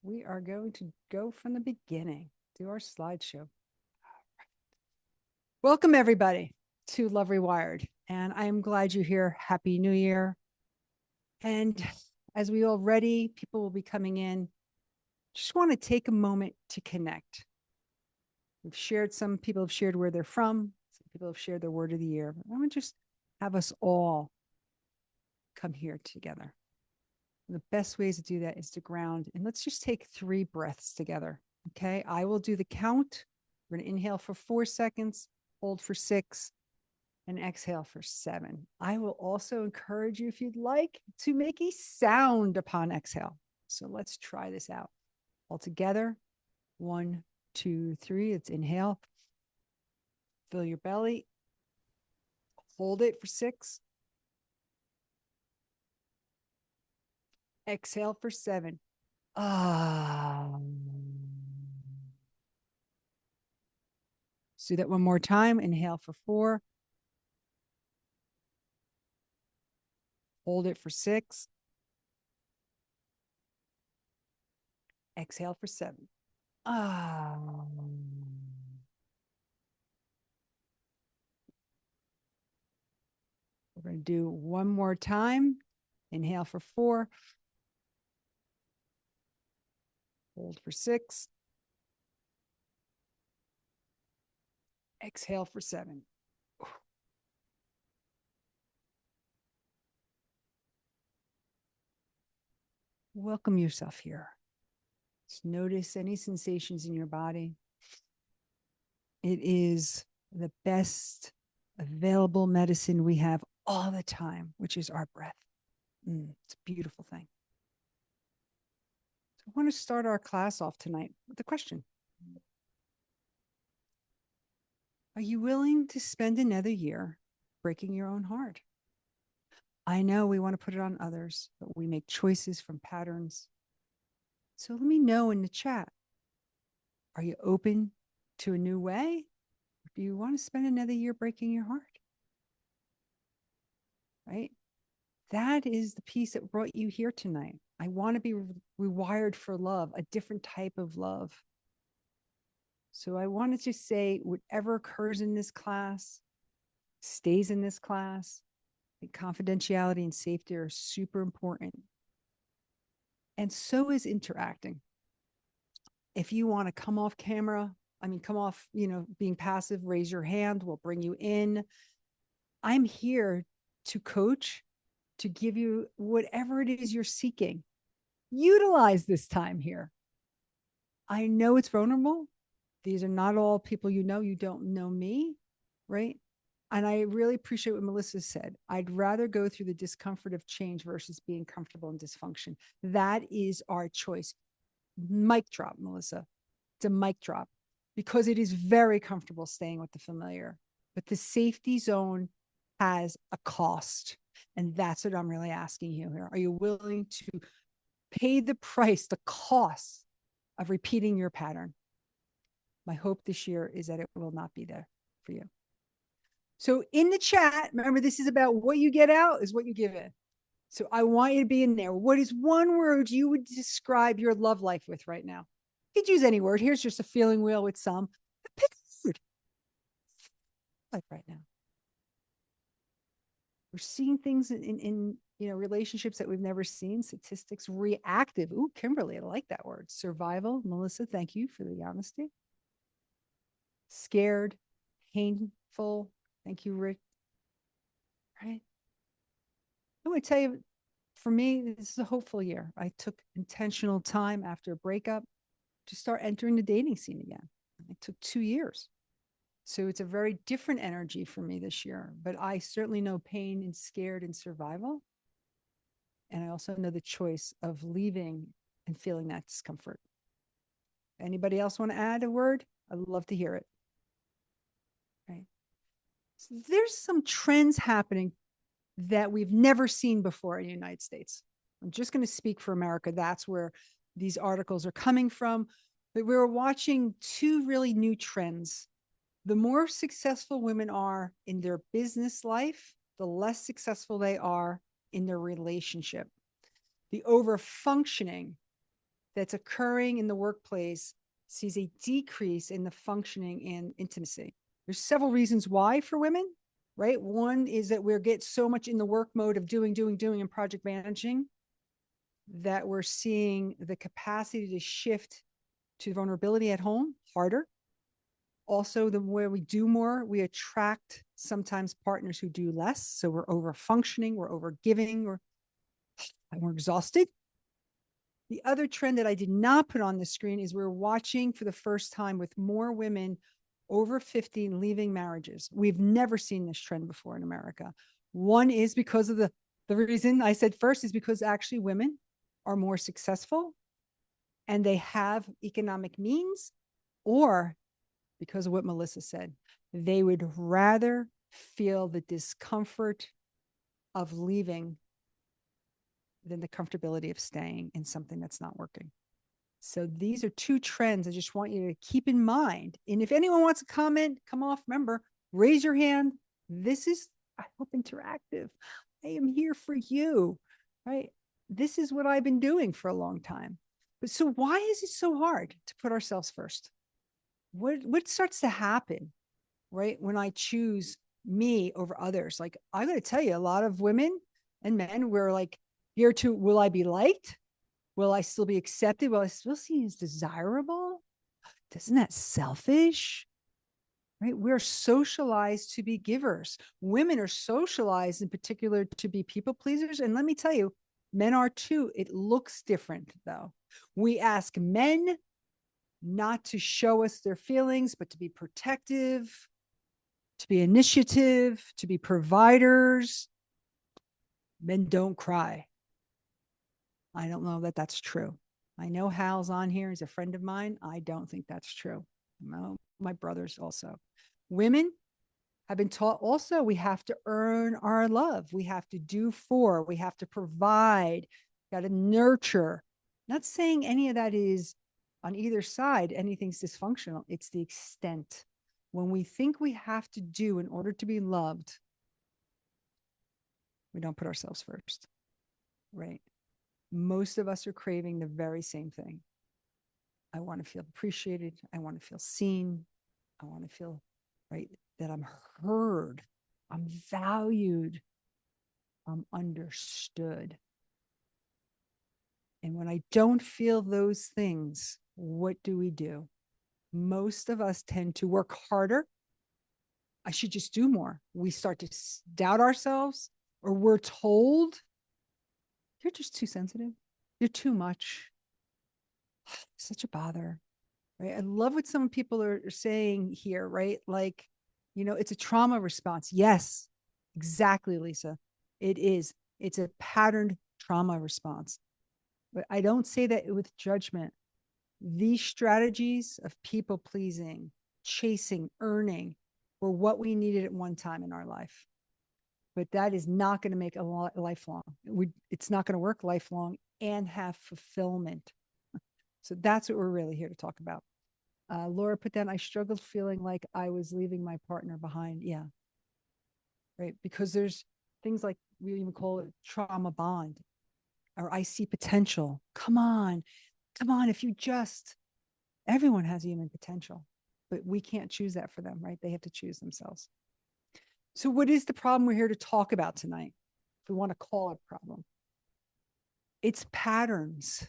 we are going to go from the beginning, do our slideshow. Welcome, everybody, to Love Rewired. And I am glad you're here. Happy New Year. And as we already, people will be coming in, just want to take a moment to connect. We've shared, some people have shared where they're from. Some people have shared their word of the year. I want to just have us all come here together. The best ways to do that is to ground. And let's just take 3 breaths together. Okay. I will do the count. We're going to inhale for 4 seconds, hold for 6, and exhale for 7. I will also encourage you, if you'd like, to make a sound upon exhale. So let's try this out. All together. 1, 2, 3. It's inhale. Fill your belly. Hold it for 6. Exhale for 7. Let's do that one more time. Inhale for 4. Hold it for 6. Exhale for 7. We're going to do one more time. Inhale for 4. Hold for 6. Exhale for 7. Welcome yourself here. Just notice any sensations in your body. It is the best available medicine we have all the time, which is our breath. It's a beautiful thing. So I want to start our class off tonight with a question. Are you willing to spend another year breaking your own heart? I know we want to put it on others, but we make choices from patterns. So let me know in the chat. Are you open to a new way? Or do you want to spend another year breaking your heart? Right? That is the piece that brought you here tonight. I want to be rewired for love, a different type of love. So I wanted to say whatever occurs in this class stays in this class. Confidentiality and safety are super important. And so is interacting. If you want to come off camera, come off, being passive, raise your hand. We'll bring you in. I'm here to coach, to give you whatever it is you're seeking. Utilize this time here. I know it's vulnerable. These are not all people you know. You don't know me, right? And I really appreciate what Melissa said. I'd rather go through the discomfort of change versus being comfortable in dysfunction. That is our choice. Mic drop, Melissa. It's a mic drop, because it is very comfortable staying with the familiar. But the safety zone has a cost. And that's what I'm really asking you here. Are you willing to pay the price, the cost of repeating your pattern? My hope this year is that it will not be there for you. So in the chat, remember, this is about what you get out is what you give in. So I want you to be in there. What is one word you would describe your love life with right now? You could use any word. Here's just a feeling wheel with some. Pick a word. Like right now. We're seeing things in relationships that we've never seen. Statistics, reactive. Ooh, Kimberly, I like that word. Survival. Melissa, thank you for the honesty. Scared, painful. Thank you, Rick. Right? I'm going to tell you, for me, this is a hopeful year. I took intentional time after a breakup to start entering the dating scene again. It took 2 years. So it's a very different energy for me this year, but I certainly know pain and scared and survival. And I also know the choice of leaving and feeling that discomfort. Anybody else want to add a word? I'd love to hear it. Right. So there's some trends happening that we've never seen before in the United States. I'm just going to speak for America. That's where these articles are coming from. But we're watching 2 really new trends. The more successful women are in their business life, the less successful they are in their relationship. The over-functioning that's occurring in the workplace sees a decrease in the functioning and intimacy. There's several reasons why for women, right? One is that we get so much in the work mode of doing, and project managing that we're seeing the capacity to shift to vulnerability at home harder. Also, the more we do more, we attract sometimes partners who do less. So we're over functioning, we're over giving, or we're exhausted. The other trend that I did not put on the screen is we're watching for the first time with more women over 50 leaving marriages. We've never seen this trend before in America. One is because of the reason I said first is because actually women are more successful and they have economic means, or because of what Melissa said, they would rather feel the discomfort of leaving than the comfortability of staying in something that's not working. So these are two trends I just want you to keep in mind. And if anyone wants to comment, come off, remember, raise your hand. This is, I hope, interactive. I am here for you, right? This is what I've been doing for a long time. But so why is it so hard to put ourselves first? What starts to happen, right, when I choose me over others? Like, I'm going to tell you, a lot of women and men were like, here to, will I be liked? Will I still be accepted? Will I still see as desirable? Isn't that selfish? Right? We're socialized to be givers. Women are socialized in particular to be people pleasers. And let me tell you, men are too. It looks different though. We ask men not to show us their feelings, but to be protective, to be initiative, to be providers. Men don't cry. I don't know that that's true. I know Hal's on here. He's a friend of mine. I don't think that's true. No, my brothers also. Women have been taught also we have to earn our love. We have to do for, we have to provide, got to nurture. Not saying any of that is on either side, anything's dysfunctional. It's the extent. When we think we have to do in order to be loved, we don't put ourselves first, right? Most of us are craving the very same thing. I want to feel appreciated. I want to feel seen. I want to feel, right, that I'm heard, I'm valued, I'm understood. And when I don't feel those things, what do? Most of us tend to work harder. I should just do more. We start to doubt ourselves, or we're told, you're just too sensitive. You're too much. Such a bother. Right? I love what some people are saying here, right? Like, it's a trauma response. Yes, exactly, Lisa. It is. It's a patterned trauma response. But I don't say that with judgment. These strategies of people pleasing, chasing, earning were what we needed at one time in our life. But that is not going to make a lifelong. It's not going to work lifelong and have fulfillment. So that's what we're really here to talk about. Laura put down, I struggled feeling like I was leaving my partner behind. Yeah. Right. Because there's things like we even call it trauma bond, or I see potential. Come on. If you just, everyone has human potential, but we can't choose that for them, right? They have to choose themselves. So what is the problem we're here to talk about tonight? If we want to call it a problem, it's patterns.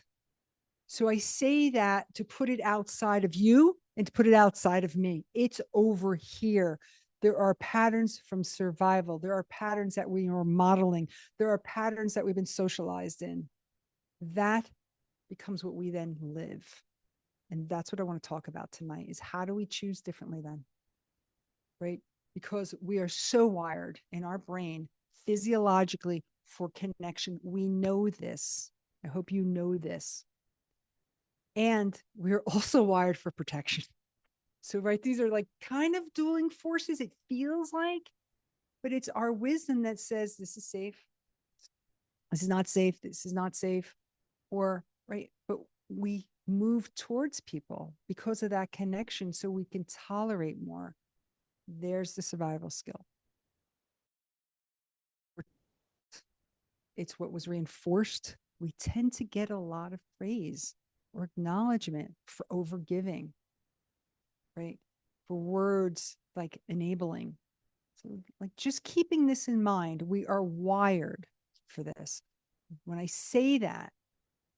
So I say that to put it outside of you and to put it outside of me. It's over here. There are patterns from survival. There are patterns that we are modeling. There are patterns that we've been socialized in. That becomes what we then live. And that's what I want to talk about tonight, is how do we choose differently then? Right? Because we are so wired in our brain physiologically for connection. We know this. I hope you know this. And we're also wired for protection. So, right, these are like kind of dueling forces, it feels like, but it's our wisdom that says this is safe. This is not safe. This is not safe. Or, right, but we move towards people because of that connection so we can tolerate more. There's the survival skill. It's what was reinforced. We tend to get a lot of praise or acknowledgement, for overgiving, right? For words like enabling. So, like, just keeping this in mind, we are wired for this. When I say that,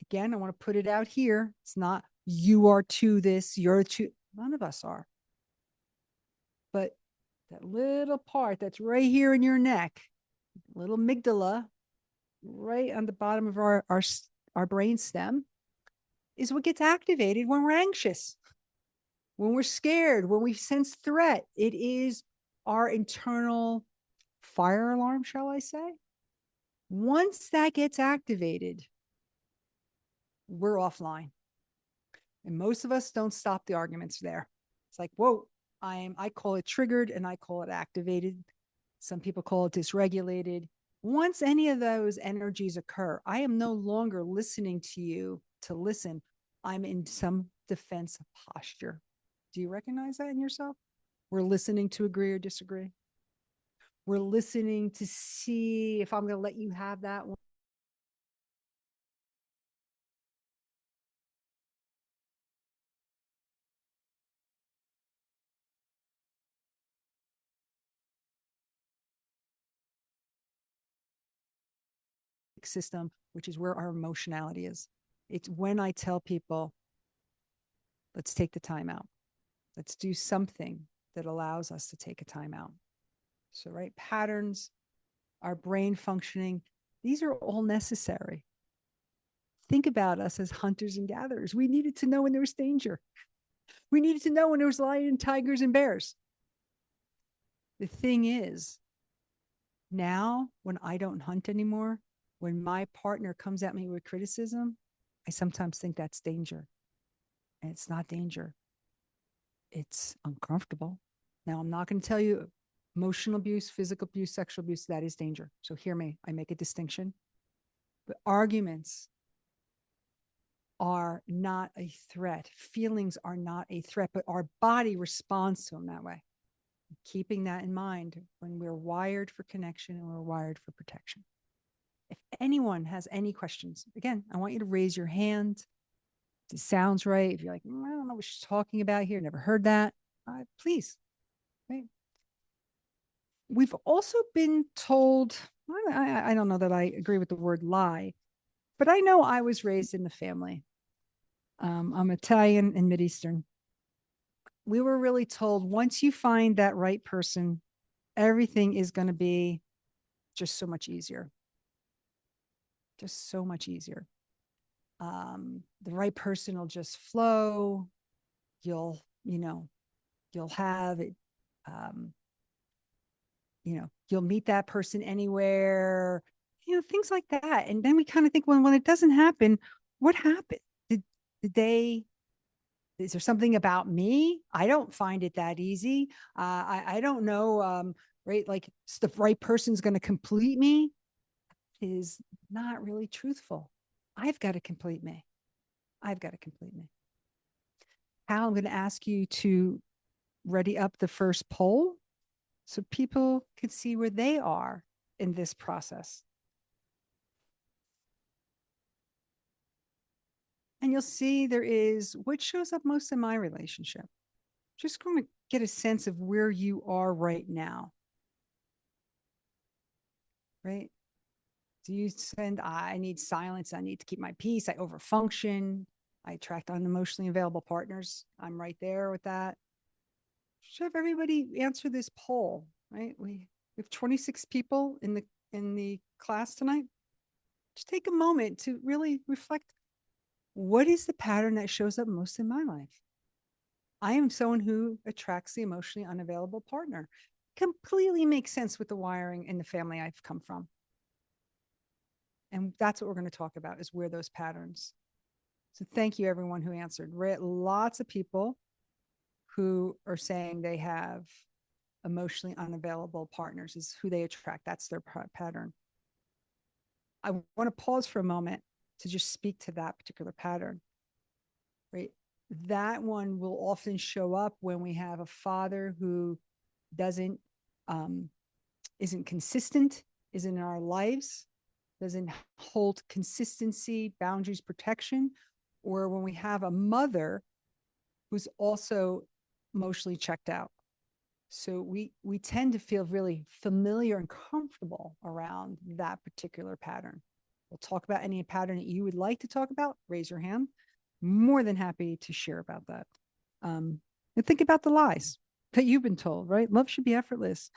again, I want to put it out here. It's not you are to this, you're to, none of us are. But that little part that's right here in your neck, little amygdala, right on the bottom of our brain stem, is what gets activated when we're anxious, when we're scared, when we sense threat. It is our internal fire alarm, shall I say? Once that gets activated, we're offline. And most of us don't stop the arguments there. It's like, whoa, I call it triggered and I call it activated. Some people call it dysregulated. Once any of those energies occur, I am no longer listening to you to listen. I'm in some defense posture. Do you recognize that in yourself? We're listening to agree or disagree. We're listening to see if I'm going to let you have that one system, which is where our emotionality is. It's when I tell people, let's take the time out. Let's do something that allows us to take a time out. So, right, patterns, our brain functioning, these are all necessary. Think about us as hunters and gatherers. We needed to know when there was danger. We needed to know when there was lion, tigers, and bears. The thing is, now when I don't hunt anymore, when my partner comes at me with criticism, I sometimes think that's danger. And it's not danger. It's uncomfortable. Now, I'm not going to tell you emotional abuse, physical abuse, sexual abuse, that is danger. So hear me, I make a distinction. But arguments are not a threat. Feelings are not a threat, but our body responds to them that way. Keeping that in mind when we're wired for connection and we're wired for protection. If anyone has any questions, again, I want you to raise your hand. If it sounds right, if you're like, I don't know what she's talking about here, never heard that, please. Right? We've also been told, I don't know that I agree with the word lie, but I know I was raised in the family. I'm Italian and Mideastern. We were really told once you find that right person, everything is going to be just so much easier. Just so much easier. The right person will just flow. You'll have it. You'll meet that person anywhere, things like that. And then we kind of think, well, when it doesn't happen, what happened? Did they, is there something about me? I don't find it that easy. I don't know. Right. Like the right person's going to complete me is not really truthful. I've got to complete me. I've got to complete me. Hal, I'm going to ask you to ready up the first poll so people can see where they are in this process. And you'll see there is what shows up most in my relationship. Just going to get a sense of where you are right now. Right? Do you send, I need silence, I need to keep my peace, I overfunction, I attract unemotionally available partners. I'm right there with that. Should have everybody answer this poll, right? We have 26 people in the class tonight. Just take a moment to really reflect. What is the pattern that shows up most in my life? I am someone who attracts the emotionally unavailable partner. Completely makes sense with the wiring in the family I've come from. And that's what we're going to talk about, is where those patterns. So thank you, everyone who answered. Lots of people who are saying they have emotionally unavailable partners is who they attract. That's their pattern. I want to pause for a moment to just speak to that particular pattern, right? That one will often show up when we have a father who isn't consistent, isn't in our lives, doesn't hold consistency, boundaries, protection, or when we have a mother who's also emotionally checked out. So we tend to feel really familiar and comfortable around that particular pattern. We'll talk about any pattern that you would like to talk about. Raise your hand. More than happy to share about that. And think about the lies that you've been told, right? Love should be effortless,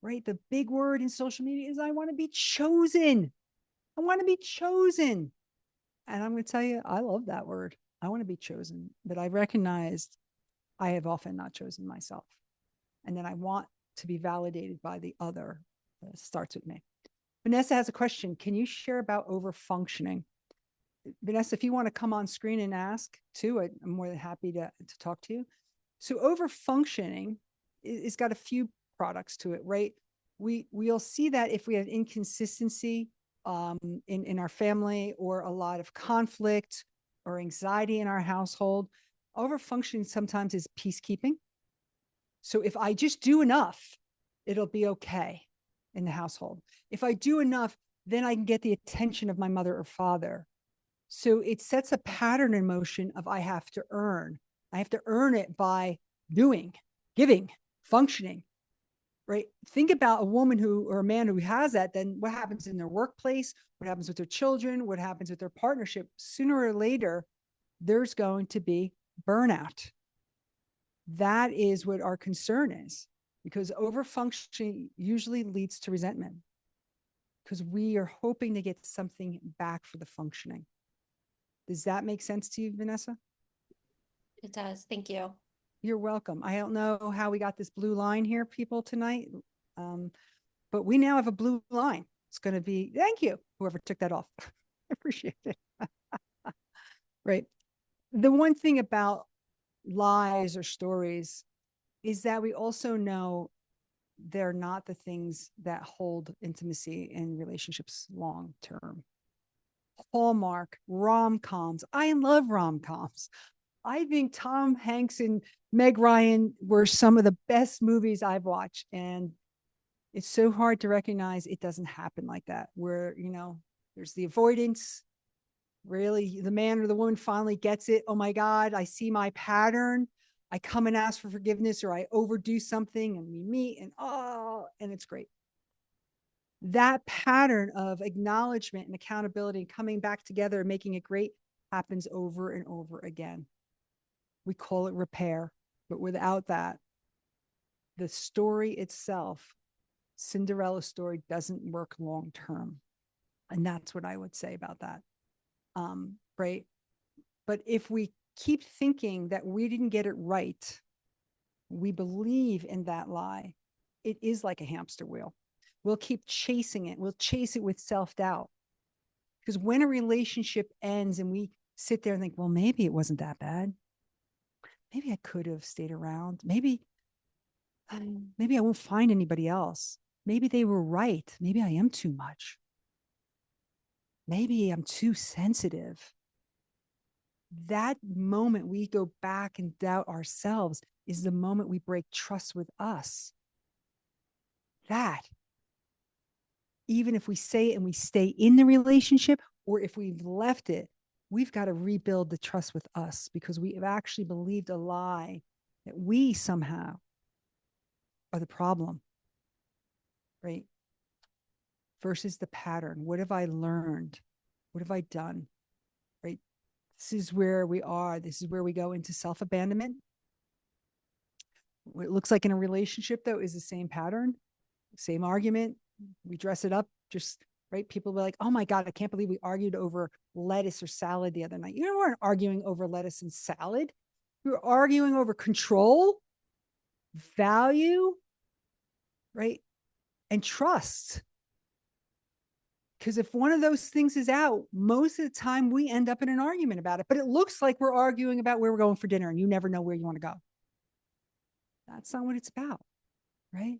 right? The big word in social media is I want to be chosen. I want to be chosen. And I'm going to tell you, I love that word. I want to be chosen, but I recognized I have often not chosen myself. And then I want to be validated by the other. It starts with me. Vanessa has a question. Can you share about overfunctioning? Vanessa, if you want to come on screen and ask too, I'm more than happy to talk to you. So overfunctioning is got a few products to it, right? We'll see that if we have inconsistency in our family, or a lot of conflict or anxiety in our household. Overfunctioning sometimes is peacekeeping. So if I just do enough, it'll be okay in the household. If I do enough, then I can get the attention of my mother or father. So it sets a pattern in motion of I have to earn. I have to earn it by doing, giving, functioning, right? Think about a woman who, or a man who has that, then what happens in their workplace? What happens with their children? What happens with their partnership? Sooner or later, there's going to be burnout. That is what our concern is, because overfunctioning usually leads to resentment, because we are hoping to get something back for the functioning. Does that make sense to you, Vanessa? It does. Thank you. You're welcome. I don't know how we got this blue line here, people, tonight, but we now have a blue line. It's going to be, thank you, whoever took that off. I appreciate it. Right. The one thing about lies or stories is that we also know they're not the things that hold intimacy in relationships long term. Hallmark rom-coms. I love rom-coms. I think Tom Hanks and Meg Ryan were some of the best movies I've watched. And it's so hard to recognize it doesn't happen like that, where, there's the avoidance. Really, the man or the woman finally gets it. Oh my God, I see my pattern. I come and ask for forgiveness, or I overdo something and we meet and it's great. That pattern of acknowledgement and accountability and coming back together and making it great happens over and over again. We call it repair, but without that, the story itself, Cinderella's story, doesn't work long term. And that's what I would say about that. Right. But if we keep thinking that we didn't get it right, we believe in that lie, it is like a hamster wheel. We'll keep chasing it. We'll chase it with self-doubt. Because when a relationship ends and we sit there and think, well, maybe it wasn't that bad. Maybe I could have stayed around. Maybe I won't find anybody else. Maybe they were right. Maybe I am too much. Maybe I'm too sensitive. That moment we go back and doubt ourselves is the moment we break trust with us. That, even if we say it and we stay in the relationship, or if we've left it, we've got to rebuild the trust with us, because we have actually believed a lie that we somehow are the problem, right? Versus the pattern. What have I learned? What have I done? Right? This is where we are. This is where we go into self-abandonment. What it looks like in a relationship, though, is the same pattern, same argument. We dress it up, just right. People be like, oh my God, I can't believe we argued over lettuce or salad the other night. You weren't arguing over lettuce and salad. You were arguing over control, value, right? And trust. Because if one of those things is out, most of the time we end up in an argument about it. But it looks like we're arguing about where we're going for dinner, and you never know where you want to go. That's not what it's about, right?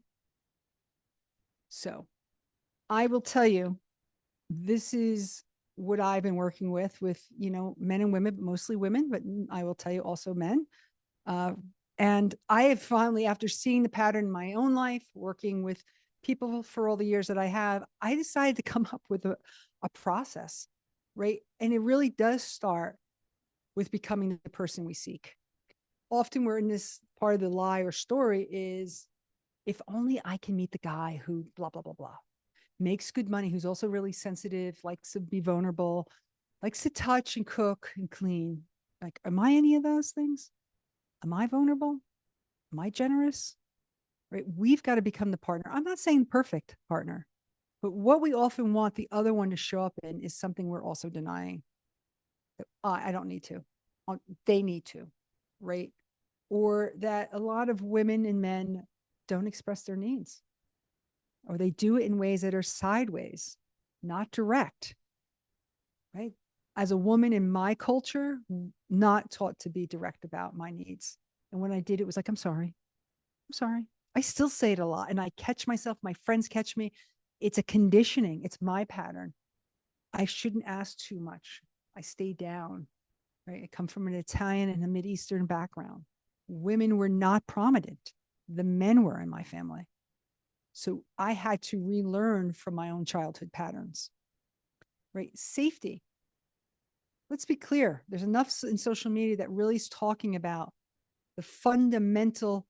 So I will tell you, this is what I've been working with, men and women, but mostly women, but I will tell you also men. And I have finally, after seeing the pattern in my own life, working with people for all the years that I have, I decided to come up with a process, right? And it really does start with becoming the person we seek. Often we're in this part of the lie or story is, if only I can meet the guy who blah, blah, blah, blah, makes good money, who's also really sensitive, likes to be vulnerable, likes to touch and cook and clean. Like, am I any of those things? Am I vulnerable? Am I generous? Right? We've got to become the partner. I'm not saying perfect partner, but what we often want the other one to show up in is something we're also denying. I don't need to. They need to, right? Or that a lot of women and men don't express their needs, or they do it in ways that are sideways, not direct, right? As a woman in my culture, not taught to be direct about my needs. And when I did, it was like, I'm sorry. I'm sorry. I still say it a lot, and I catch myself. My friends catch me. It's a conditioning. It's my pattern. I shouldn't ask too much. I stay down, right? I come from an Italian and a Mideastern background. Women were not prominent. The men were in my family. So I had to relearn from my own childhood patterns, right? Safety. Let's be clear. There's enough in social media that really is talking about the fundamental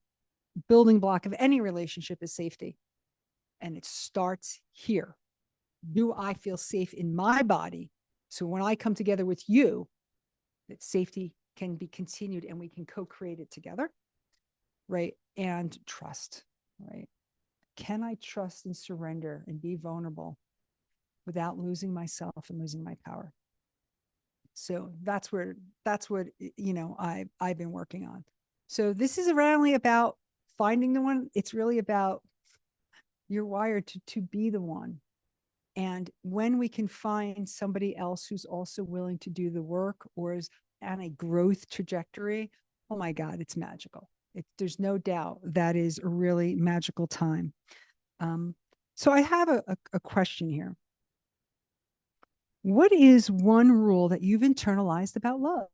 building block of any relationship is safety. And it starts here. Do I feel safe in my body? So when I come together with you, that safety can be continued and we can co-create it together, right? And trust, right? Can I trust and surrender and be vulnerable without losing myself and losing my power? So that's what I've been working on. So this is really about finding the one. It's really about you're wired to be the one. And when we can find somebody else who's also willing to do the work or is on a growth trajectory, oh my God, it's magical. There's no doubt that is a really magical time. So I have a question here. What is one rule that you've internalized about love?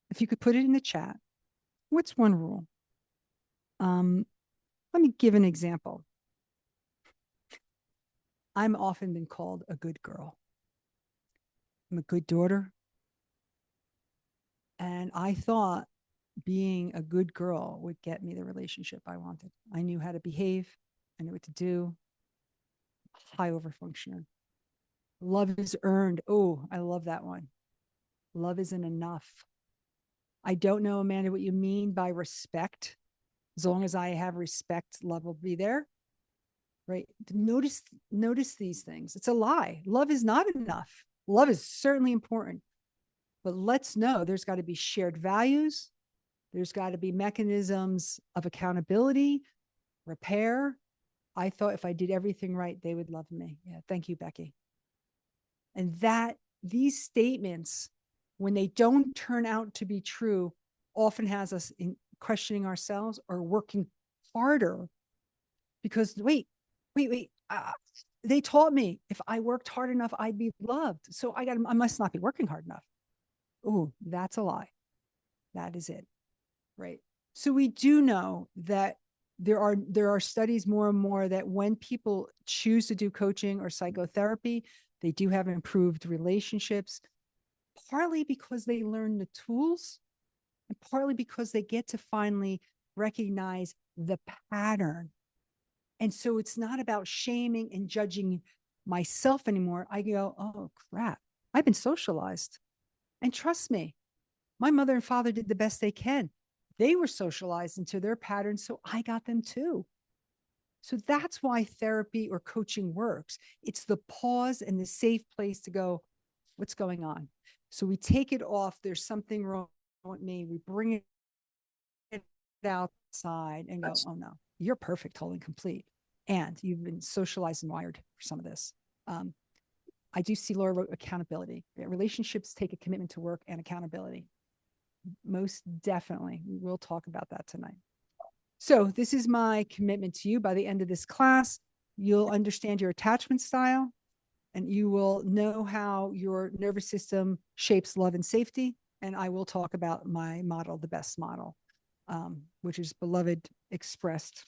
If you could put it in the chat, what's one rule? Let me give an example. I'm often been called a good girl. I'm a good daughter. And I thought being a good girl would get me the relationship I wanted. I knew how to behave. I knew what to do. High overfunctioner. Love is earned. Oh, I love that one. Love isn't enough. I don't know, Amanda, what you mean by respect. As long as I have respect, love will be there. Right? Notice these things. It's a lie. Love is not enough. Love is certainly important. But let's know there's got to be shared values. There's got to be mechanisms of accountability, repair. I thought if I did everything right, they would love me. Yeah, thank you, Becky. And that these statements, when they don't turn out to be true, often has us in questioning ourselves or working harder because wait, they taught me if I worked hard enough, I'd be loved. So I must not be working hard enough. Oh, that's a lie. That is it. Right. So we do know that there are studies more and more that when people choose to do coaching or psychotherapy, they do have improved relationships, partly because they learn the tools and partly because they get to finally recognize the pattern. And so it's not about shaming and judging myself anymore. I go, oh, crap, I've been socialized. And trust me, my mother and father did the best they can. They were socialized into their patterns, so I got them too. So that's why therapy or coaching works. It's the pause and the safe place to go, what's going on? So we take it off. There's something wrong with me. We bring it outside and go, oh no, you're perfect, whole and complete. And you've been socialized and wired for some of this. I do see Laura wrote accountability. Relationships take a commitment to work and accountability. Most definitely. We will talk about that tonight. So this is my commitment to you. By the end of this class, you'll understand your attachment style and you will know how your nervous system shapes love and safety. And I will talk about my model, the best model, which is beloved, expressed,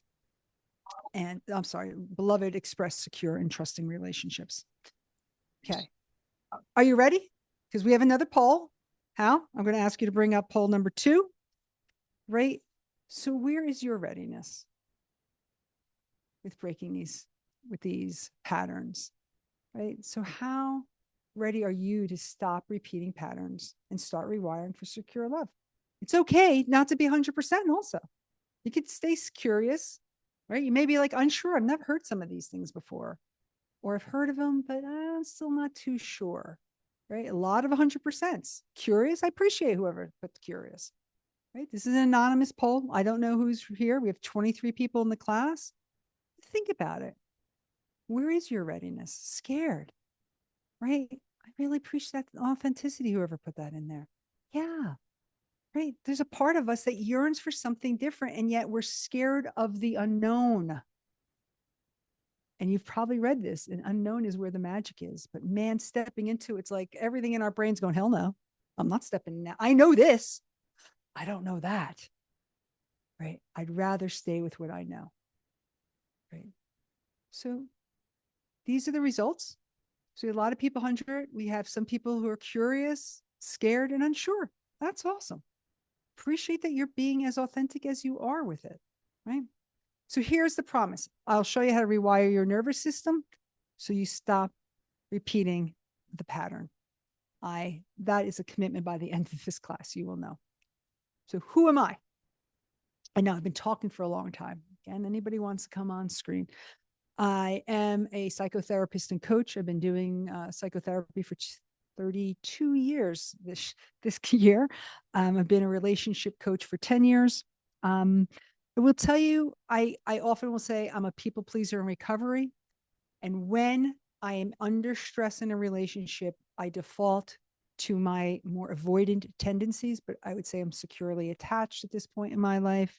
and I'm sorry, beloved, expressed, secure, and trusting relationships. Okay. Are you ready? Because we have another poll. How? I'm going to ask you to bring up poll number 2, right? So where is your readiness with breaking these patterns, right? So how ready are you to stop repeating patterns and start rewiring for secure love? It's okay not to be 100% also. You could stay curious, right? You may be like unsure. I've never heard some of these things before, or I've heard of them, but I'm still not too sure, right? A lot of 100%. Curious. I appreciate whoever put curious, right? This is an anonymous poll. I don't know who's here. We have 23 people in the class. Think about it. Where is your readiness? Scared, right? I really appreciate that authenticity, whoever put that in there. Yeah, right. There's a part of us that yearns for something different, and yet we're scared of the unknown. And you've probably read this, and unknown is where the magic is. But man, stepping into it's like everything in our brains going, hell no, I'm not stepping now. I know this. I don't know that. Right. I'd rather stay with what I know. Right. So these are the results. So a lot of people 100. We have some people who are curious, scared, and unsure. That's awesome. Appreciate that you're being as authentic as you are with it. Right. So here's the promise. I'll show you how to rewire your nervous system so you stop repeating the pattern. That is a commitment by the end of this class, you will know. So who am I? I know I've been talking for a long time. Again, anybody wants to come on screen. I am a psychotherapist and coach. I've been doing psychotherapy for 32 years this year. I've been a relationship coach for 10 years. I will tell you, I often will say I'm a people pleaser in recovery. And when I am under stress in a relationship, I default to my more avoidant tendencies, but I would say I'm securely attached at this point in my life.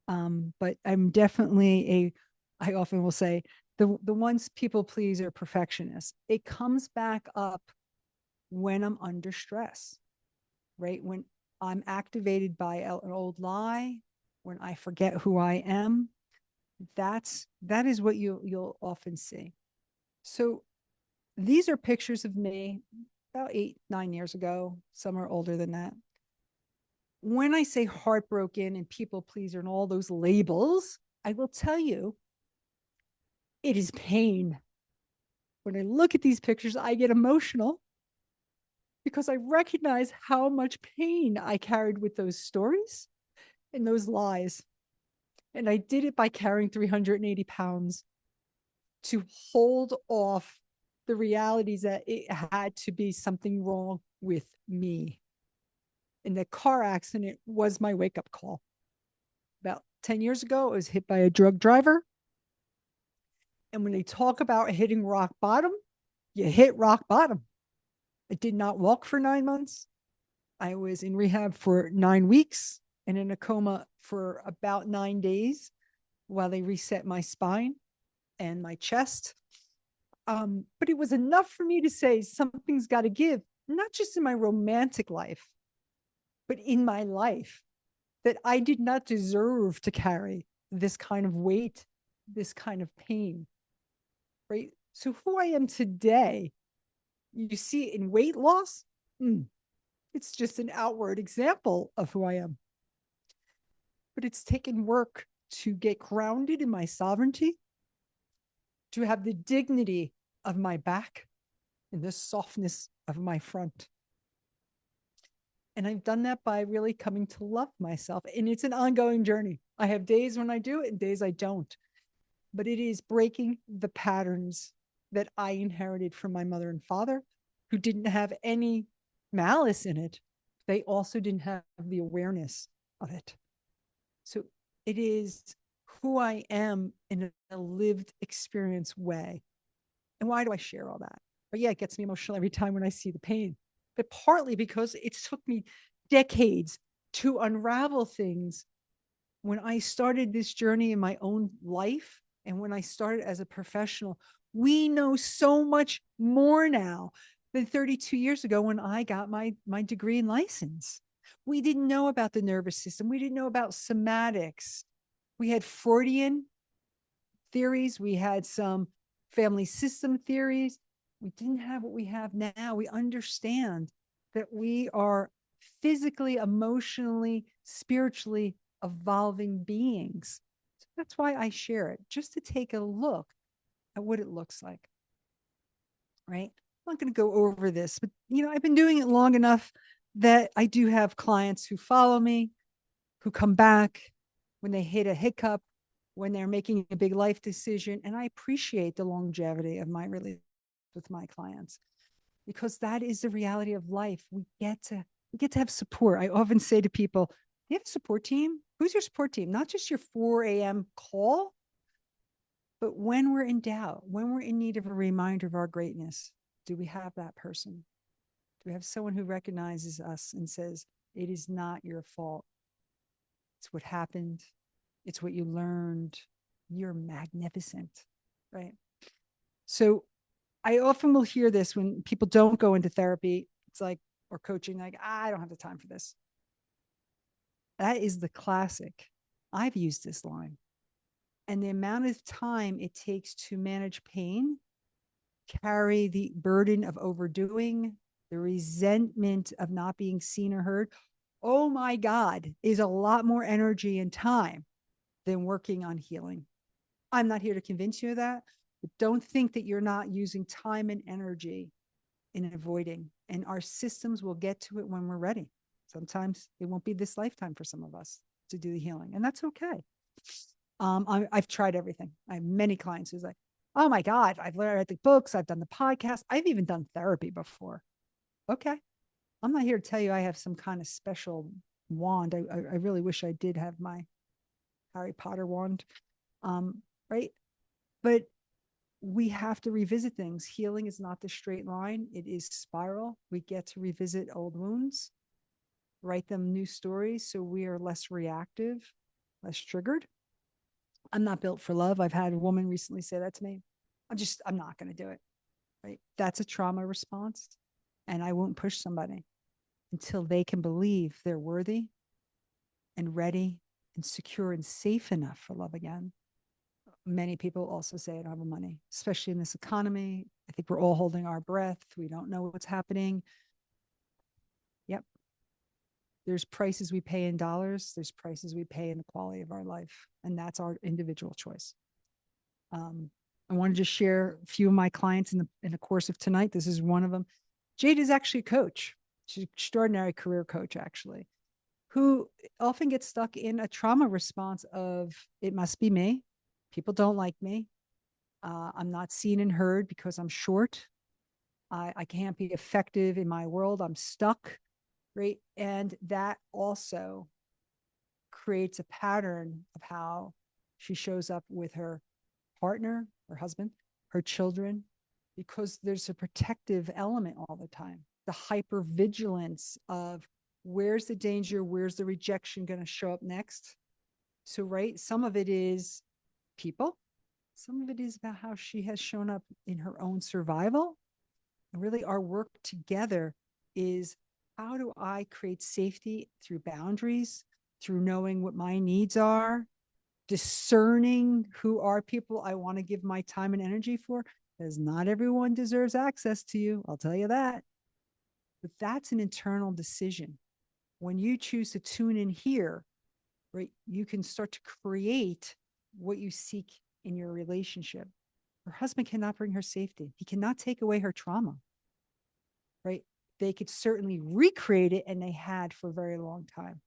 But I'm definitely I often will say, the ones people pleaser perfectionist. It comes back up when I'm under stress, right? When I'm activated by an old lie, when I forget who I am, that is what you'll often see. So these are pictures of me about 8-9 years ago. Some are older than that. When I say heartbroken and people pleaser and all those labels, I will tell you, it is pain. When I look at these pictures, I get emotional because I recognize how much pain I carried with those stories and those lies. And I did it by carrying 380 pounds to hold off the realities that it had to be something wrong with me. And the car accident was my wake-up call. About 10 years ago, I was hit by a drug driver. And when they talk about hitting rock bottom, you hit rock bottom. I did not walk for 9 months. I was in rehab for 9 weeks and in a coma for about 9 days while they reset my spine and my chest. But it was enough for me to say something's got to give, not just in my romantic life, but in my life, that I did not deserve to carry this kind of weight, this kind of pain, right? So who I am today, you see in weight loss, it's just an outward example of who I am. But it's taken work to get grounded in my sovereignty, to have the dignity of my back and the softness of my front. And I've done that by really coming to love myself. And it's an ongoing journey. I have days when I do it and days I don't. But it is breaking the patterns that I inherited from my mother and father, who didn't have any malice in it. They also didn't have the awareness of it. So it is who I am in a lived experience way. And why do I share all that? But yeah, it gets me emotional every time when I see the pain. But partly because it took me decades to unravel things. When I started this journey in my own life and when I started as a professional, we know so much more now than 32 years ago when I got my degree and license. We didn't know about the nervous system. We didn't know about somatics. We had Freudian theories. We had some family system theories. We didn't have what we have now. We understand that we are physically, emotionally, spiritually evolving beings. So that's why I share it, just to take a look at what it looks like. Right? I'm not going to go over this, but I've been doing it long enough that I do have clients who follow me, who come back when they hit a hiccup, when they're making a big life decision. And I appreciate the longevity of my relationship with my clients, because that is the reality of life. We get to have support. I often say to people, you have a support team? Who's your support team? Not just your 4 a.m. call, but when we're in doubt, when we're in need of a reminder of our greatness, do we have that person? Do we have someone who recognizes us and says, it is not your fault? It's what happened. It's what you learned. You're magnificent, right? So I often will hear this when people don't go into therapy. It's like, or coaching, like, I don't have the time for this. That is the classic. I've used this line. And the amount of time it takes to manage pain, carry the burden of overdoing, the resentment of not being seen or heard, oh my God, is a lot more energy and time than working on healing. I'm not here to convince you of that, but don't think that you're not using time and energy in avoiding. And our systems will get to it when we're ready. Sometimes it won't be this lifetime for some of us to do the healing, and that's okay. I've tried everything. I have many clients who's like, oh my God, I've read the books, I've done the podcast, I've even done therapy before. Okay. I'm not here to tell you I have some kind of special wand. I really wish I did have my Harry Potter wand. Right. But we have to revisit things. Healing is not the straight line. It is spiral. We get to revisit old wounds, write them new stories. So we are less reactive, less triggered. I'm not built for love. I've had a woman recently say that to me. I'm not going to do it. Right. That's a trauma response. And I won't push somebody until they can believe they're worthy and ready and secure and safe enough for love again. Many people also say I don't have the money, especially in this economy. I think we're all holding our breath. We don't know what's happening. Yep. There's prices we pay in dollars. There's prices we pay in the quality of our life. And that's our individual choice. I want to just share a few of my clients in the course of tonight. This is one of them. Jade is actually a coach. She's an extraordinary career coach, actually, who often gets stuck in a trauma response of, it must be me. People don't like me. I'm not seen and heard because I'm short. I can't be effective in my world. I'm stuck, right? And that also creates a pattern of how she shows up with her partner, her husband, her children, because there's a protective element all the time. The hypervigilance of where's the danger, where's the rejection going to show up next. So, right, some of it is people, some of it is about how she has shown up in her own survival. And really, our work together is, how do I create safety through boundaries, through knowing what my needs are, discerning who are people I want to give my time and energy for, because not everyone deserves access to you. I'll tell you that. But that's an internal decision. When you choose to tune in here, right, you can start to create what you seek in your relationship. Her husband cannot bring her safety. He cannot take away her trauma, right? They could certainly recreate it, and they had for a very long time.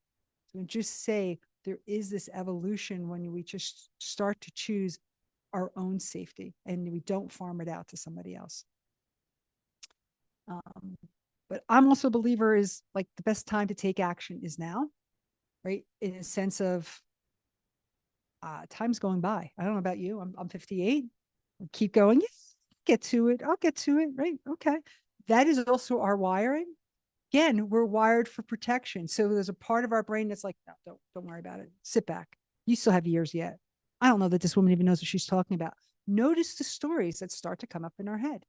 So just say there is this evolution when we just start to choose our own safety and we don't farm it out to somebody else. But I'm also a believer is like the best time to take action is now, right? In a sense of time's going by. I don't know about you. I'm 58. Keep going. Get to it. I'll get to it. Right. Okay. That is also our wiring. Again, we're wired for protection. So there's a part of our brain that's like, no, don't worry about it. Sit back. You still have years yet. I don't know that this woman even knows what she's talking about. Notice the stories that start to come up in our head.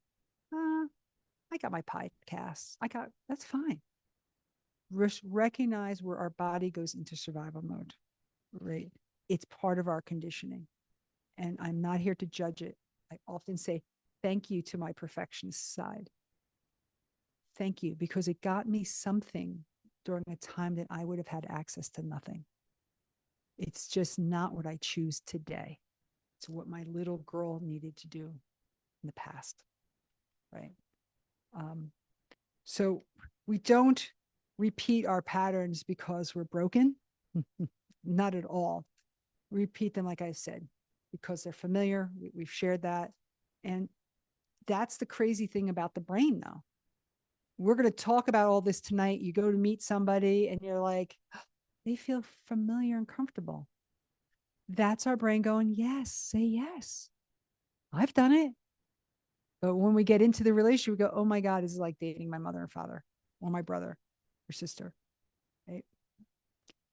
I got my podcast. That's fine. Recognize where our body goes into survival mode, right? It's part of our conditioning. And I'm not here to judge it. I often say, thank you to my perfectionist side. Thank you, because it got me something during a time that I would have had access to nothing. It's just not what I choose today. It's what my little girl needed to do in the past, right? So we don't repeat our patterns because we're broken. Not at all. We repeat them, like I said, because they're familiar. We've shared that. And that's the crazy thing about the brain, though. We're going to talk about all this tonight. You go to meet somebody and you're like, they feel familiar and comfortable. That's our brain going, yes, say yes. I've done it. But when we get into the relationship, we go, oh my God, this is like dating my mother and father or my brother or sister. Right?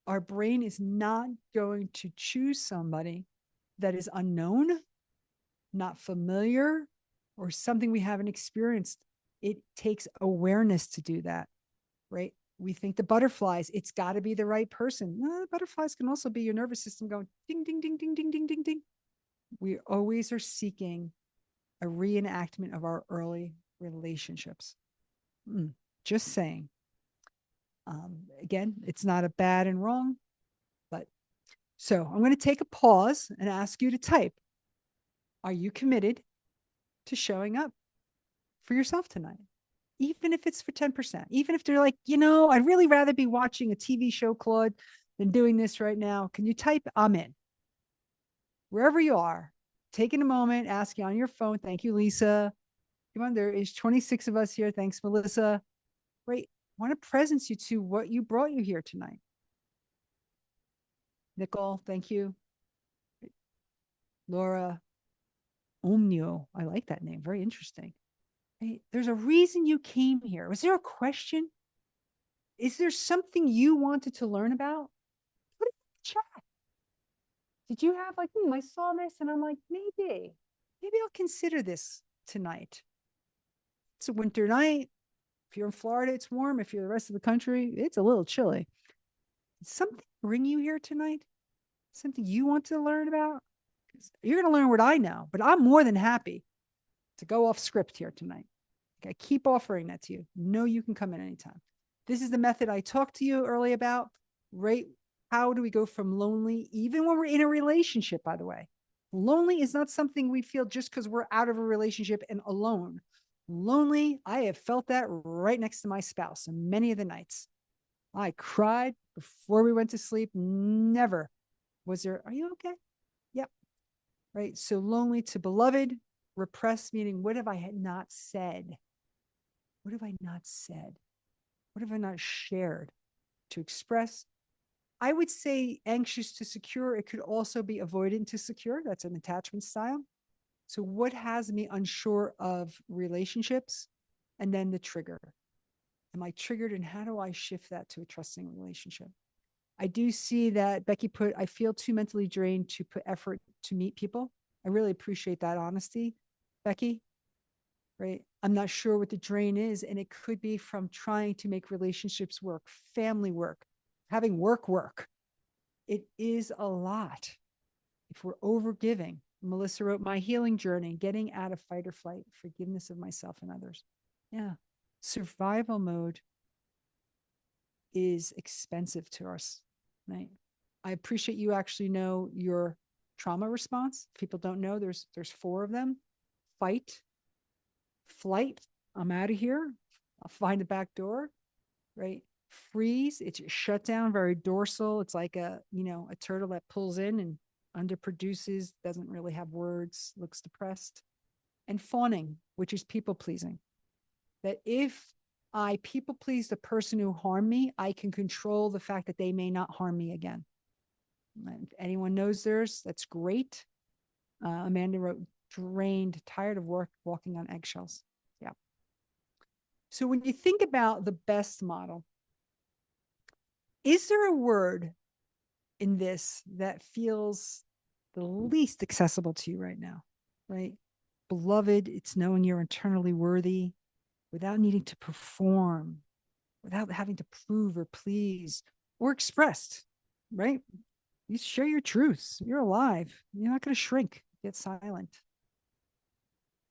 Our brain is not going to choose somebody that is unknown, not familiar, or something we haven't experienced. It takes awareness to do that, right? We think the butterflies, it's got to be the right person. No, butterflies can also be your nervous system going ding, ding, ding, ding, ding, ding, ding, ding. We always are seeking a reenactment of our early relationships. Just saying. Again, it's not a bad and wrong, but so I'm going to take a pause and ask you to type. Are you committed to showing up for yourself tonight? Even if it's for 10%, even if they're like, I'd really rather be watching a TV show, Claude, than doing this right now. Can you type I'm in? Wherever you are, taking a moment, asking on your phone. Thank you, Lisa. Come on, there is 26 of us here. Thanks, Melissa. Great. I want to presence you to what you brought you here tonight. Nicole, thank you. Laura, Omnio. I like that name. Very interesting. Hey, there's a reason you came here. Was there a question? Is there something you wanted to learn about? Put it in the chat. Did you have like, I saw this and I'm like, maybe I'll consider this tonight. It's a winter night. If you're in Florida, it's warm. If you're the rest of the country, it's a little chilly. Did something bring you here tonight? Something you want to learn about? You're going to learn what I know, but I'm more than happy to go off script here tonight. I keep offering that to you. No, you can come in anytime. This is the method I talked to you earlier about, right? How do we go from lonely, even when we're in a relationship, by the way? Lonely is not something we feel just because we're out of a relationship and alone. Lonely, I have felt that right next to my spouse many of the nights. I cried before we went to sleep. Never was there, are you okay? Yep. Right. So lonely to beloved, repressed, meaning what have I not said? What have I not said? What have I not shared to express? I would say anxious to secure. It could also be avoidant to secure. That's an attachment style. So what has me unsure of relationships? And then the trigger. Am I triggered and how do I shift that to a trusting relationship? I do see that Becky put, I feel too mentally drained to put effort to meet people. I really appreciate that honesty, Becky, right? I'm not sure what the drain is. And it could be from trying to make relationships work, family work, having work. It is a lot. If we're over giving, Melissa wrote my healing journey, getting out of fight or flight, forgiveness of myself and others. Yeah. Survival mode is expensive to us, right? I appreciate you actually know your trauma response. If people don't know, there's 4 of them. Fight, flight, I'm out of here. I'll find the back door, right? Freeze, it's shut down, very dorsal. It's like a turtle that pulls in and underproduces, doesn't really have words, looks depressed. And fawning, which is people pleasing. That if I people please the person who harmed me, I can control the fact that they may not harm me again. If anyone knows theirs, that's great. Amanda wrote, drained, tired of work, walking on eggshells. Yeah. So when you think about the best model, is there a word in this that feels the least accessible to you right now, right? Beloved, it's knowing you're internally worthy without needing to perform, without having to prove or please or expressed, right? You share your truths. You're alive. You're not going to shrink, get silent.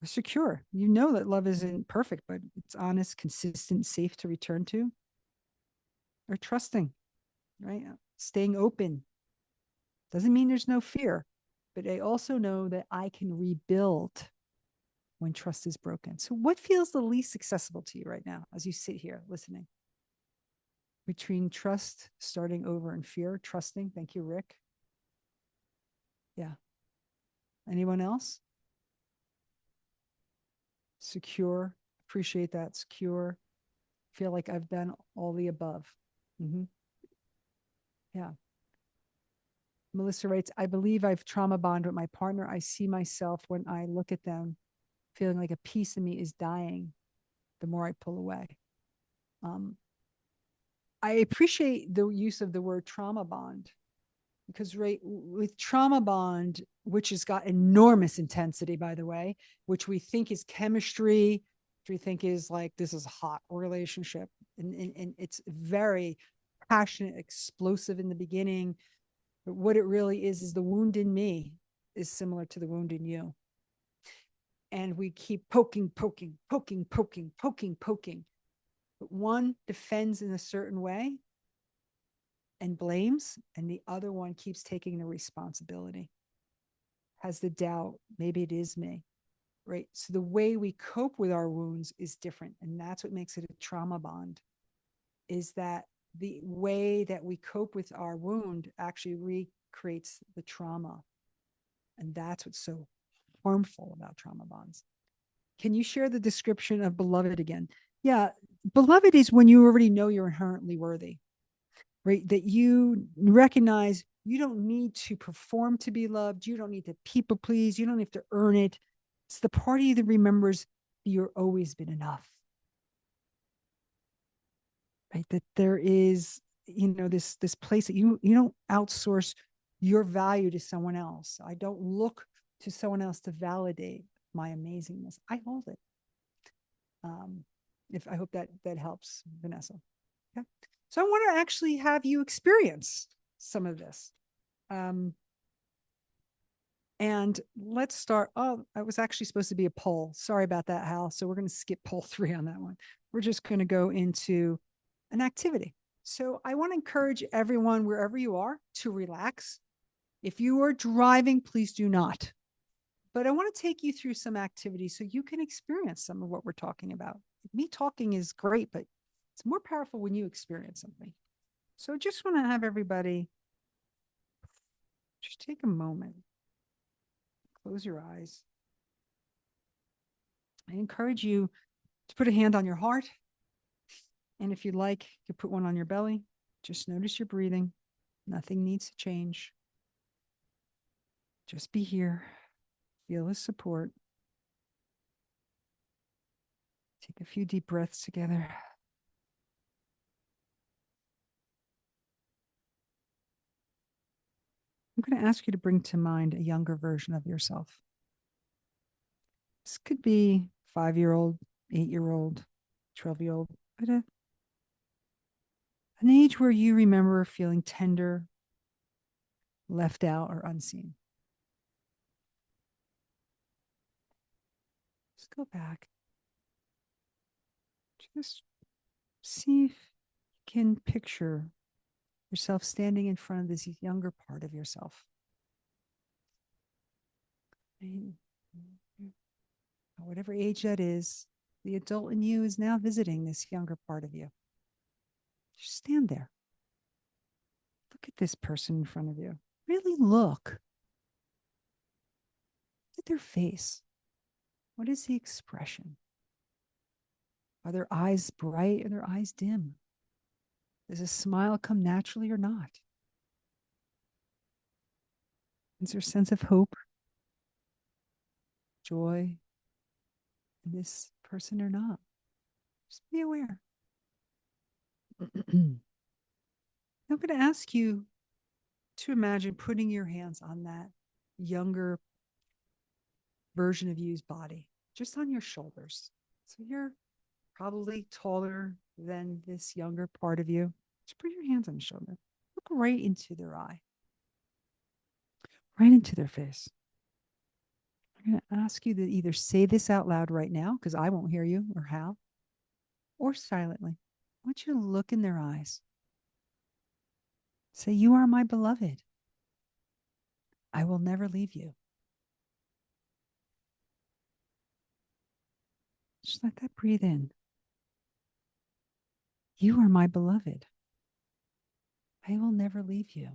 You're secure. You know that love isn't perfect, but it's honest, consistent, safe to return to. or trusting, right? Staying open. Doesn't mean there's no fear, but I also know that I can rebuild when trust is broken. So, what feels the least accessible to you right now as you sit here listening? Between trust, starting over, and fear, trusting. Thank you, Rick. Yeah. Anyone else? Secure. Appreciate that. Secure. Feel like I've done all the above. Mm-hmm. Yeah. Melissa writes, I believe I've trauma bonded with my partner. I see myself when I look at them, feeling like a piece of me is dying the more I pull away. I appreciate the use of the word trauma bond because right with trauma bond, which has got enormous intensity, by the way, which we think is chemistry, which we think is like this is a hot relationship, and it's very passionate, explosive in the beginning. But what it really is the wound in me is similar to the wound in you. And we keep poking. But one defends in a certain way and blames, and the other one keeps taking the responsibility, has the doubt, maybe it is me, right? So the way we cope with our wounds is different. And that's what makes it a trauma bond, is that the way that we cope with our wound actually recreates the trauma. And that's what's so harmful about trauma bonds. Can you share the description of beloved again? Yeah, beloved is when you already know you're inherently worthy, right? That you recognize you don't need to perform to be loved. You don't need to people please. You don't have to earn it. It's the party that remembers you're always been enough, right? That there is, this place that you don't outsource your value to someone else. I don't look to someone else to validate my amazingness. I hold it. If I hope that helps, Vanessa. Okay. So I want to actually have you experience some of this. And let's start. Oh, it was actually supposed to be a poll. Sorry about that, Hal. So we're going to skip poll 3 on that one. We're just going to go into an activity. So I want to encourage everyone, wherever you are, to relax. If you are driving, please do not. But I want to take you through some activities so you can experience some of what we're talking about. Me talking is great, but it's more powerful when you experience something. So I just want to have everybody just take a moment. Close your eyes. I encourage you to put a hand on your heart. And if you'd like, you can put one on your belly. Just notice your breathing. Nothing needs to change. Just be here. Feel the support. Take a few deep breaths together. I'm going to ask you to bring to mind a younger version of yourself. This could be 5-year-old, 8-year-old, 12-year-old, but an age where you remember feeling tender, left out, or unseen. Just go back. Just see if you can picture yourself standing in front of this younger part of yourself. And whatever age that is, the adult in you is now visiting this younger part of you. Just stand there. Look at this person in front of you. Really look at their face. What is the expression? Are their eyes bright or their eyes dim? Does a smile come naturally or not? Is there a sense of hope, joy in this person or not? Just be aware. I'm going to ask you to imagine putting your hands on that younger version of you's body, just on your shoulders. So you're probably taller than this younger part of you. Just put your hands on the shoulder. Look right into their eye, right into their face. I'm going to ask you to either say this out loud right now, because I won't hear you or how, or silently. I want you to look in their eyes. Say, you are my beloved. I will never leave you. Just let that breathe in. You are my beloved. I will never leave you.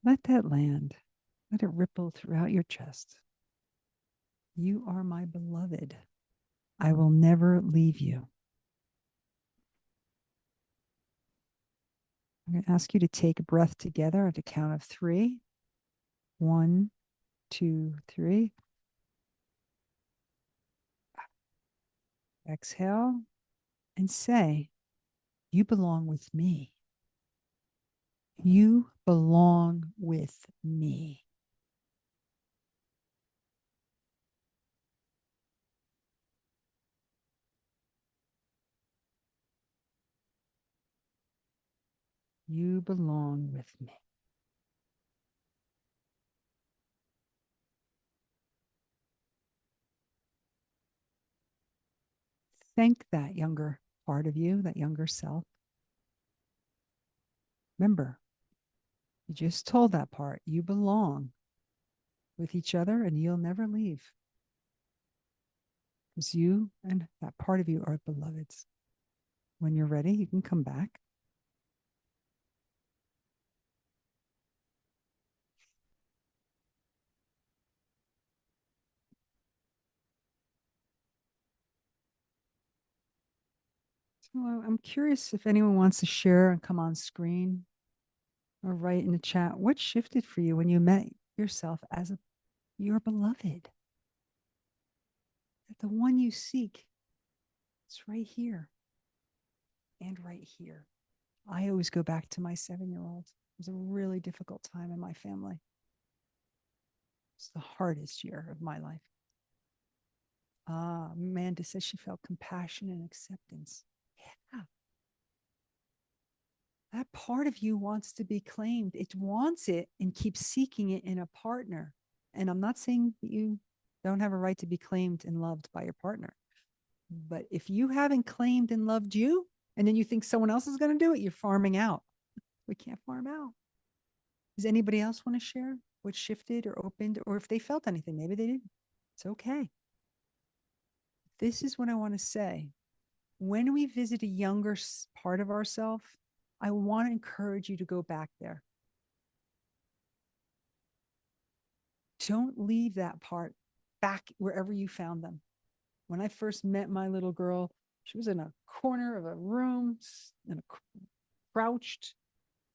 Let that land. Let it ripple throughout your chest. You are my beloved. I will never leave you. I'm going to ask you to take a breath together at the count of 3. 1, 2, 3. Exhale and say, you belong with me. You belong with me. You belong with me. Thank that younger part of you, that younger self. Remember, you just told that part, you belong with each other and you'll never leave. Because you and that part of you are beloveds. When you're ready, you can come back. So I'm curious if anyone wants to share and come on screen or write in the chat. What shifted for you when you met yourself as your beloved? That the one you seek is right here and right here. I always go back to my 7-year-old. It was a really difficult time in my family. It's the hardest year of my life. Amanda says she felt compassion and acceptance. Yeah. That part of you wants to be claimed. It wants it and keeps seeking it in a partner. And I'm not saying that you don't have a right to be claimed and loved by your partner. But if you haven't claimed and loved you, and then you think someone else is going to do it, you're farming out. We can't farm out. Does anybody else want to share what shifted or opened, or if they felt anything? Maybe they didn't. It's okay. This is what I want to say. When we visit a younger part of ourselves, I want to encourage you to go back there. Don't leave that part back wherever you found them. When I first met my little girl, she was in a corner of a room, crouched.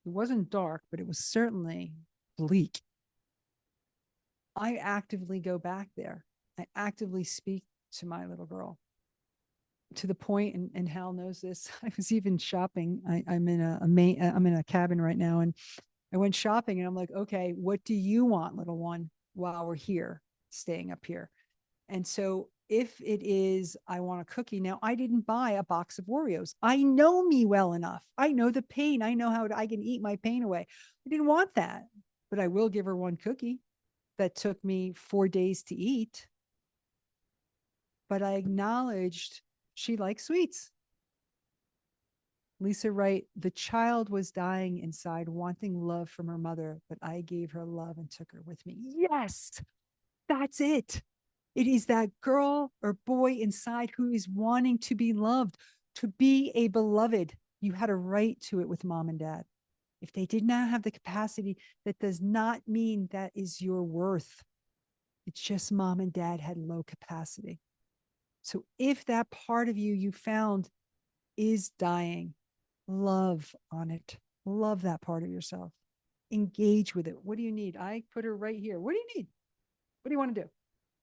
It wasn't dark, but it was certainly bleak. I actively go back there. I actively speak to my little girl to the point, and Hal knows this. I was even shopping. I'm in a cabin right now, and I went shopping, and I'm like, okay, what do you want, little one, while we're here, staying up here? And so if it is, I want a cookie. Now, I didn't buy a box of Oreos. I know me well enough. I know the pain. I know how I can eat my pain away. I didn't want that, but I will give her one cookie that took me 4 days to eat. But I acknowledged she likes sweets. Lisa Wright, the child was dying inside, wanting love from her mother, but I gave her love and took her with me. Yes, that's it. It is that girl or boy inside who is wanting to be loved, to be a beloved. You had a right to it with mom and dad. If they did not have the capacity, that does not mean that is your worth. It's just mom and dad had low capacity. So if that part of you found is dying, love on it. Love that part of yourself. Engage with it. What do you need? I put her right here. What do you need? What do you want to do?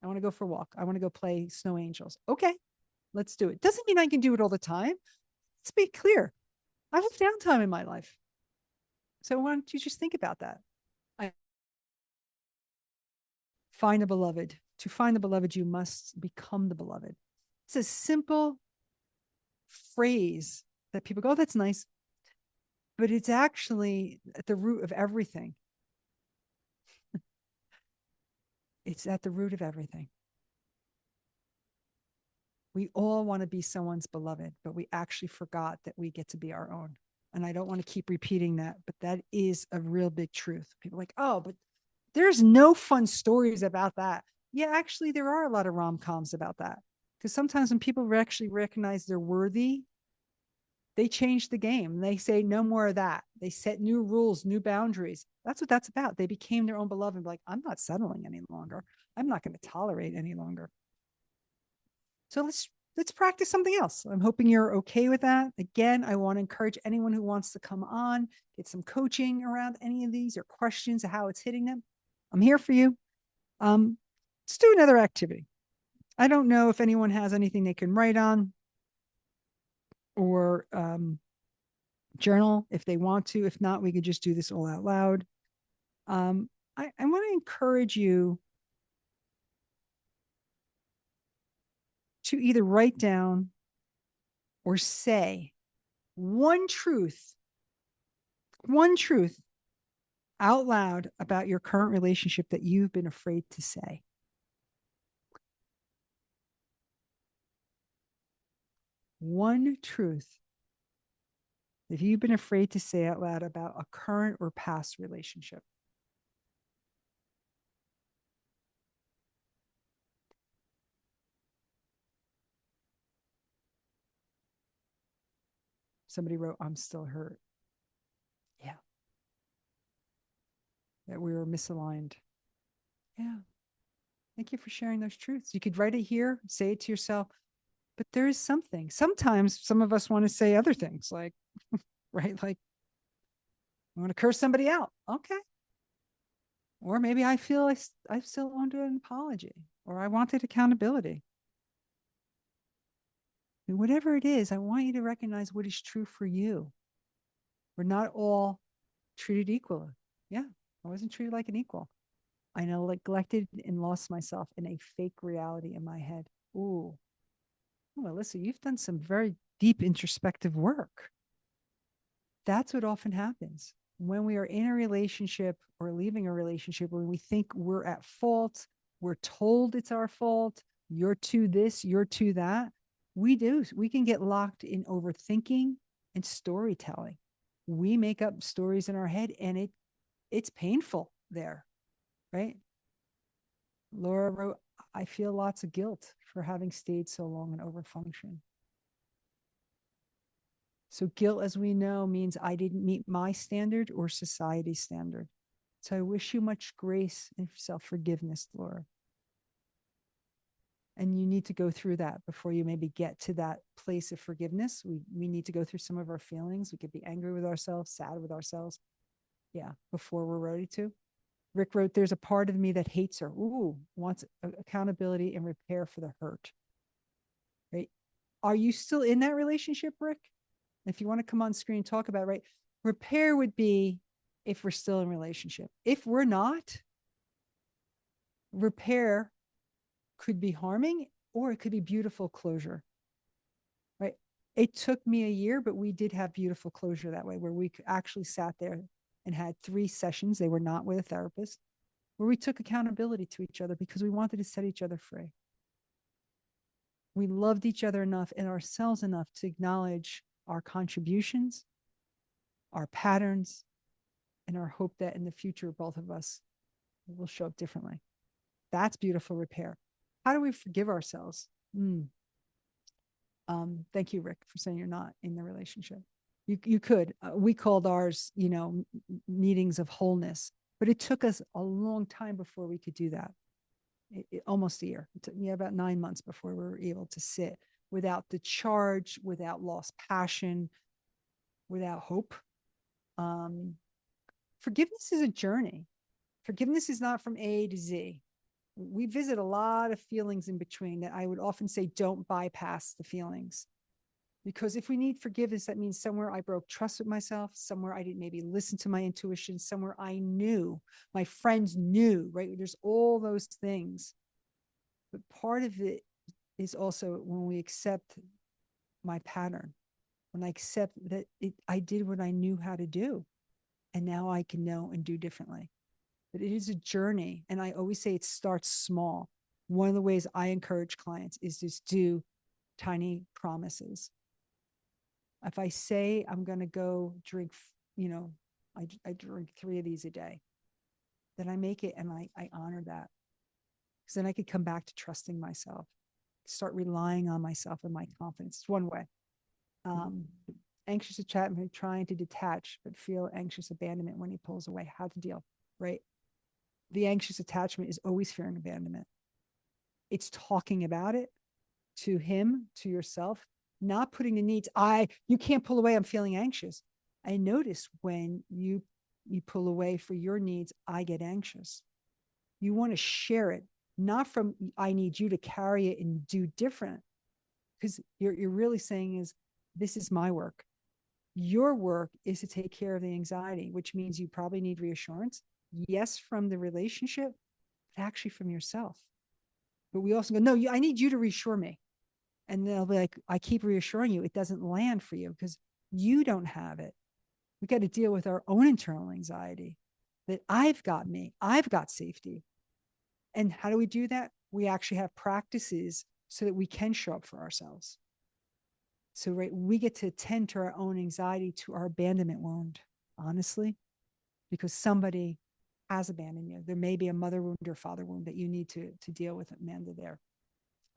I want to go for a walk. I want to go play snow angels. Okay, let's do it. Doesn't mean I can do it all the time. Let's be clear. I have downtime in my life. So why don't you just think about that? I find a beloved. To find the beloved, you must become the beloved. It's a simple phrase that people go, oh, that's nice. But it's actually at the root of everything. It's at the root of everything. We all want to be someone's beloved, but we actually forgot that we get to be our own. And I don't want to keep repeating that, but that is a real big truth. People are like, oh, but there's no fun stories about that. Yeah, actually, there are a lot of rom-coms about that. Because sometimes when people actually recognize they're worthy, they change the game. They say no more of that. They set new rules, new boundaries. That's what that's about. They became their own beloved and be like, I'm not settling any longer. I'm not going to tolerate any longer. So let's practice something else. I'm hoping you're okay with that. Again, I want to encourage anyone who wants to come on, get some coaching around any of these or questions of how it's hitting them. I'm here for you. Let's do another activity. I don't know if anyone has anything they can write on or journal if they want to. If not, we could just do this all out loud. I want to encourage you to either write down or say one truth out loud about your current relationship that you've been afraid to say. One truth that you've been afraid to say out loud about a current or past relationship. Somebody wrote, I'm still hurt. Yeah. That we were misaligned. Yeah. Thank you for sharing those truths. You could write it here, say it to yourself, but there is something. Sometimes some of us want to say other things like, right? Like, I want to curse somebody out. Okay. Or maybe I feel I still want an apology or I wanted accountability. And whatever it is, I want you to recognize what is true for you. We're not all treated equally. Yeah. I wasn't treated like an equal. I neglected and lost myself in a fake reality in my head. Ooh. Oh, Alyssa, you've done some very deep introspective work. That's what often happens when we are in a relationship or leaving a relationship, when we think we're at fault, we're told it's our fault, you're to this, you're to that. We can get locked in overthinking and storytelling. We make up stories in our head and it's painful there, right? Laura wrote, I feel lots of guilt for having stayed so long and overfunction. So guilt, as we know, means I didn't meet my standard or society's standard. So I wish you much grace and self-forgiveness, Laura. And you need to go through that before you maybe get to that place of forgiveness. We need to go through some of our feelings. We could be angry with ourselves, sad with ourselves. Yeah, before we're ready to. Rick wrote, there's a part of me that hates her. Ooh, wants accountability and repair for the hurt. Right? Are you still in that relationship, Rick? If you want to come on screen and talk about it, right? Repair would be if we're still in relationship. If we're not, repair could be harming or it could be beautiful closure, right? It took me a year, but we did have beautiful closure that way, where we actually sat there and had 3 sessions. They were not with a therapist, where we took accountability to each other because we wanted to set each other free. We loved each other enough and ourselves enough to acknowledge our contributions, our patterns, and our hope that in the future, both of us will show up differently. That's beautiful repair. How do we forgive ourselves? Thank you, Rick, for saying you're not in the relationship. You could. We called ours, meetings of wholeness, but it took us a long time before we could do that. Almost a year. It took me about 9 months before we were able to sit without the charge, without lost passion, without hope. Forgiveness is a journey. Forgiveness is not from A to Z. We visit a lot of feelings in between that I would often say, don't bypass the feelings. Because if we need forgiveness, that means somewhere I broke trust with myself, somewhere I didn't maybe listen to my intuition, somewhere I knew, my friends knew, right? There's all those things. But part of it is also when we accept my pattern, when I accept that I did what I knew how to do, and now I can know and do differently. But it is a journey. And I always say it starts small. One of the ways I encourage clients is just do tiny promises. If I say I'm going to go drink, I drink 3 of these a day, then I make it and I honor that. Because then I could come back to trusting myself, start relying on myself and my confidence. It's one way. Anxious attachment, trying to detach, but feel anxious abandonment when he pulls away. How to deal, right? The anxious attachment is always fearing abandonment. It's talking about it to him, to yourself, not putting the needs. You can't pull away. I'm feeling anxious. I notice when you pull away for your needs, I get anxious. You want to share it, not from, I need you to carry it and do different. Because you're really saying is, this is my work. Your work is to take care of the anxiety, which means you probably need reassurance. Yes, from the relationship, but actually from yourself. But we also go, no, I need you to reassure me. And they'll be like, I keep reassuring you, it doesn't land for you because you don't have it. We got to deal with our own internal anxiety that I've got me, I've got safety. And how do we do that? We actually have practices so that we can show up for ourselves. So, right, we get to tend to our own anxiety, to our abandonment wound, honestly, because somebody has abandoned you. There may be a mother wound or father wound that you need to deal with, Amanda, there.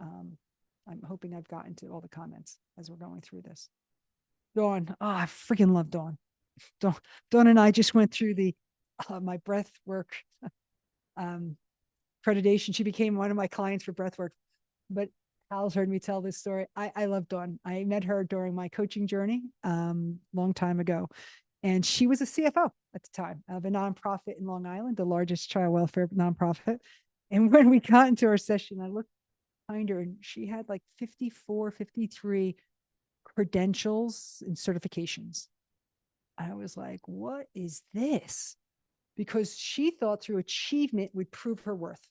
I'm hoping I've gotten to all the comments as we're going through this. Dawn, I freaking love Dawn. Dawn and I just went through my breath work accreditation. She became one of my clients for breath work, but Hal's heard me tell this story. I love Dawn. I met her during my coaching journey long time ago. And she was a CFO at the time of a nonprofit in Long Island, the largest child welfare nonprofit. And when we got into our session, I looked behind her and she had like 54, 53 credentials and certifications. I was like, what is this? Because she thought through achievement would prove her worth.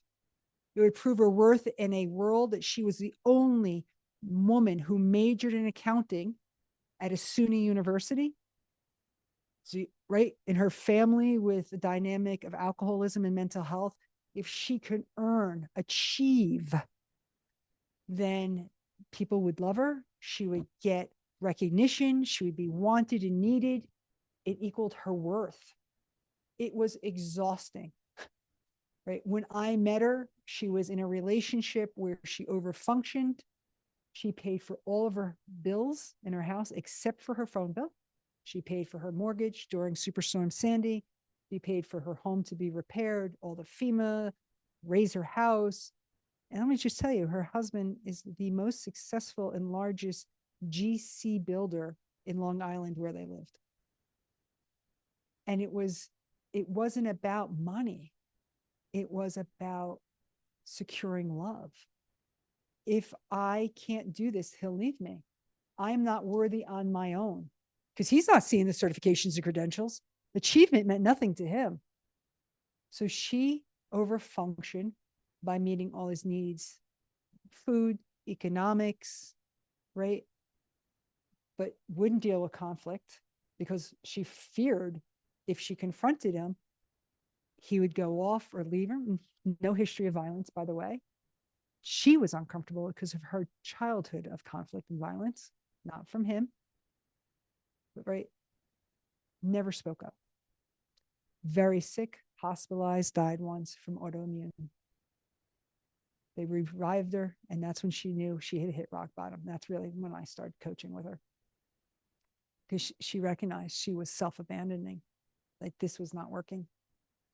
It would prove her worth in a world that she was the only woman who majored in accounting at a SUNY university. So, right, in her family with the dynamic of alcoholism and mental health, if she could achieve, then people would love her. She would get recognition. She would be wanted and needed. It equaled her worth. It was exhausting. Right. When I met her, she was in a relationship where she overfunctioned. She paid for all of her bills in her house except for her phone bill. She paid for her mortgage during Superstorm Sandy. She paid for her home to be repaired, all the FEMA, raise her house. And let me just tell you, her husband is the most successful and largest GC builder in Long Island where they lived. And it wasn't about money. It was about securing love. If I can't do this, he'll leave me. I'm not worthy on my own because he's not seeing the certifications and credentials. Achievement meant nothing to him. So she overfunctioned by meeting all his needs, food, economics, right? But wouldn't deal with conflict because she feared if she confronted him, he would go off or leave her. No history of violence, by the way. She was uncomfortable because of her childhood of conflict and violence, not from him, but right, never spoke up. Very sick, hospitalized, died once from autoimmune. They revived her, and that's when she knew she had hit rock bottom. That's really when I started coaching with her because she recognized she was self-abandoning, like this was not working.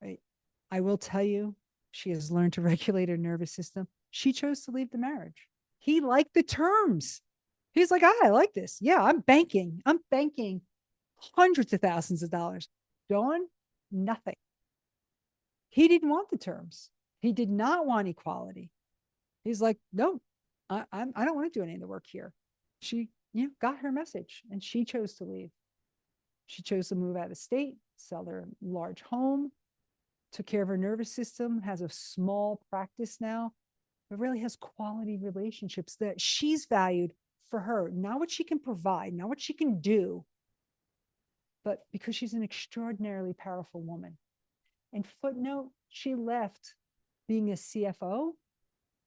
Right. I will tell you, she has learned to regulate her nervous system. She chose to leave the marriage. He liked the terms. He's like, I like this. Yeah, I'm banking hundreds of thousands of dollars. Dawn, nothing. He didn't want the terms. He did not want equality. He's like, no, I don't want to do any of the work here. She, got her message and she chose to leave. She chose to move out of state, sell their large home, took care of her nervous system, has a small practice now, but really has quality relationships that she's valued for her, not what she can provide, not what she can do, but because she's an extraordinarily powerful woman. And footnote, she left being a CFO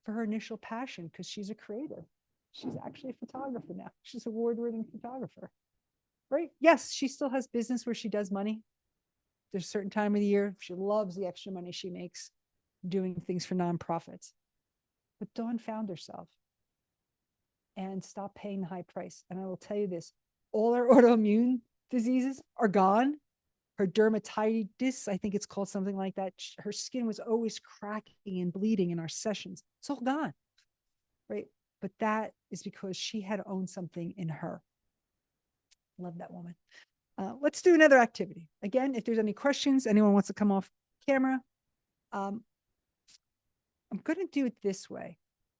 for her initial passion because she's a creator. She's actually a photographer now. She's an award-winning photographer, right? Yes, she still has business where she does money. There's a certain time of the year she loves the extra money she makes doing things for nonprofits. But Dawn found herself and stopped paying the high price. And I will tell you this, all her autoimmune diseases are gone. Her dermatitis, I think it's called something like that. Her skin was always cracking and bleeding in our sessions. It's all gone, right? But that is because she had owned something in her. Love that woman. Let's do another activity. Again, if there's any questions, anyone wants to come off camera, I'm going to do it this way.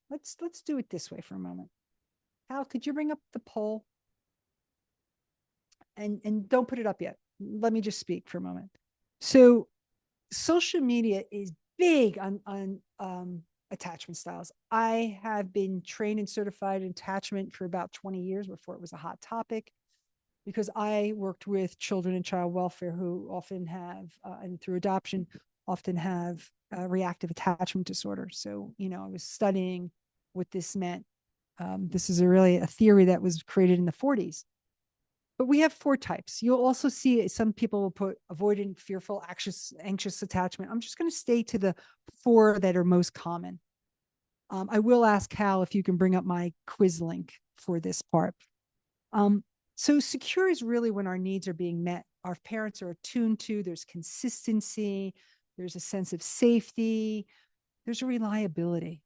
Let's do it this way for a moment. Hal, could you bring up the poll? And don't put it up yet. Let me just speak for a moment. So social media is big on attachment styles. I have been trained and certified in attachment for about 20 years before it was a hot topic, because I worked with children in child welfare who often have, and through adoption, often have reactive attachment disorder. So, I was studying what this meant. This is really a theory that was created in the 40s. But we have 4 types. You'll also see some people will put avoidant, fearful, anxious attachment. I'm just going to stay to the 4 that are most common. I will ask Hal if you can bring up my quiz link for this part. So secure is really when our needs are being met. Our parents are attuned to, there's consistency, there's a sense of safety, there's a reliability.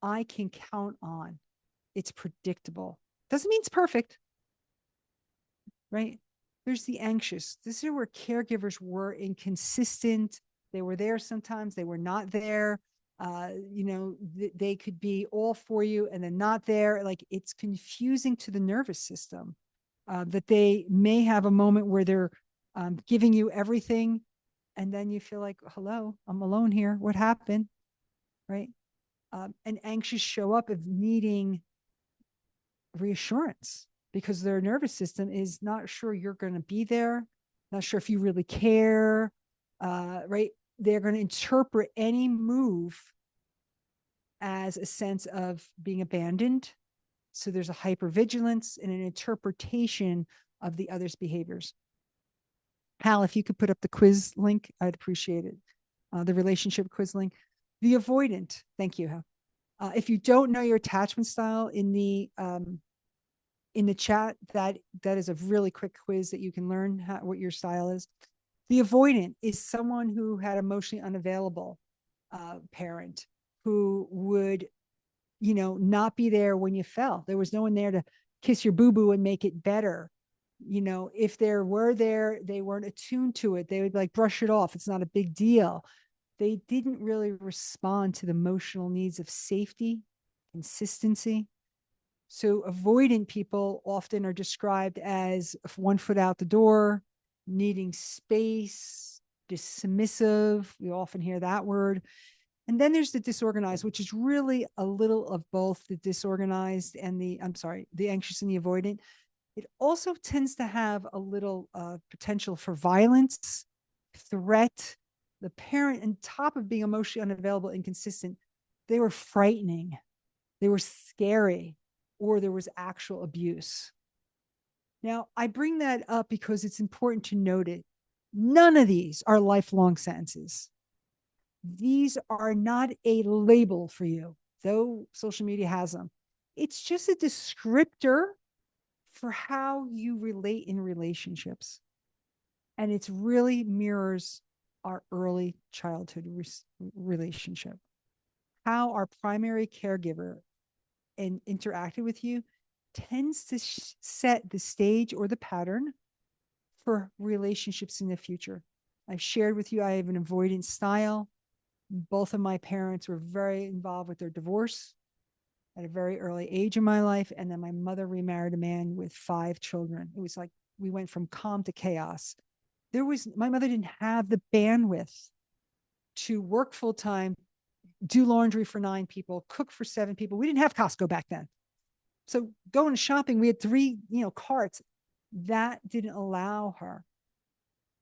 I can count on. It's predictable. Doesn't mean it's perfect, right? There's the anxious. This is where caregivers were inconsistent. They were there sometimes, they were not there. They could be all for you and then not there. Like, it's confusing to the nervous system that they may have a moment where they're giving you everything, and then you feel like, hello, I'm alone here. What happened? Right? And anxious show up of needing reassurance because their nervous system is not sure you're going to be there, not sure if you really care, right? They're going to interpret any move as a sense of being abandoned. So there's a hypervigilance and an interpretation of the other's behaviors. Hal, if you could put up the quiz link, I'd appreciate it. The relationship quiz link. The avoidant, thank you, Hal. If you don't know your attachment style in the chat, that is a really quick quiz that you can learn what your style is. The avoidant is someone who had emotionally unavailable parent who would, not be there when you fell. There was no one there to kiss your boo-boo and make it better. If there were there, they weren't attuned to it. They would like brush it off. It's not a big deal. They didn't really respond to the emotional needs of safety, consistency. So avoidant people often are described as 1 foot out the door, needing space, dismissive. We often hear that word. And then there's the disorganized, which is really a little of both the disorganized and the anxious and the avoidant. It also tends to have a little potential for violence, threat. The parent, on top of being emotionally unavailable, inconsistent, they were frightening, they were scary, or there was actual abuse. Now, I bring that up because it's important to note it. None of these are lifelong sentences. These are not a label for you, though social media has them. It's just a descriptor for how you relate in relationships. And it really mirrors our early childhood relationship. How our primary caregiver interacted with you tends to set the stage or the pattern for relationships in the future. I've shared with you, I have an avoidant style. Both of my parents were very involved with their divorce at a very early age in my life. And then my mother remarried a man with 5 children. It was like we went from calm to chaos. My mother didn't have the bandwidth to work full time, do laundry for 9 people, cook for 7 people. We didn't have Costco back then. So going shopping, we had 3, carts. That didn't allow her,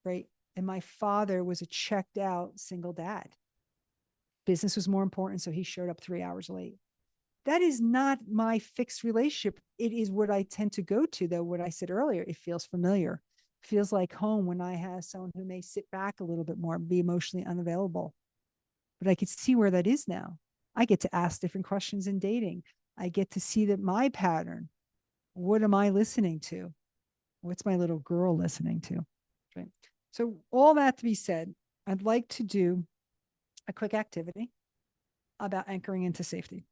right? And my father was a checked out single dad. Business was more important, so he showed up 3 hours late. That is not my fixed relationship. It is what I tend to go to, though. What I said earlier, it feels familiar, feels like home when I have someone who may sit back a little bit more, be emotionally unavailable. But I could see where that is now. I get to ask different questions in dating. I get to see that my pattern. What am I listening to? What's my little girl listening to? Right. So, all that to be said, I'd like to do a quick activity about anchoring into safety.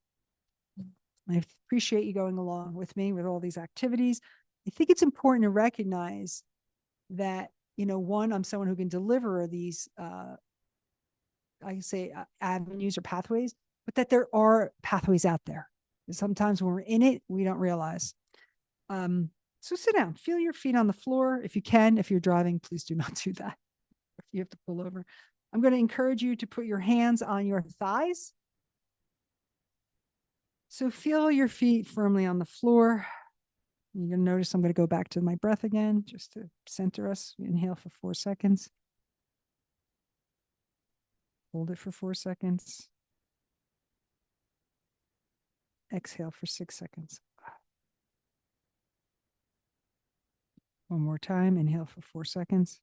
I appreciate you going along with me with all these activities. I think it's important to recognize that, one, I'm someone who can deliver these, I say, avenues or pathways, but that there are pathways out there. And sometimes when we're in it, we don't realize. So sit down, feel your feet on the floor. If you can, if you're driving, please do not do that. If you have to pull over. I'm going to encourage you to put your hands on your thighs. So feel your feet firmly on the floor. You're going to notice I'm going to go back to my breath again, just to center us. Inhale for 4 seconds. Hold it for 4 seconds. Exhale for 6 seconds. One more time. Inhale for 4 seconds.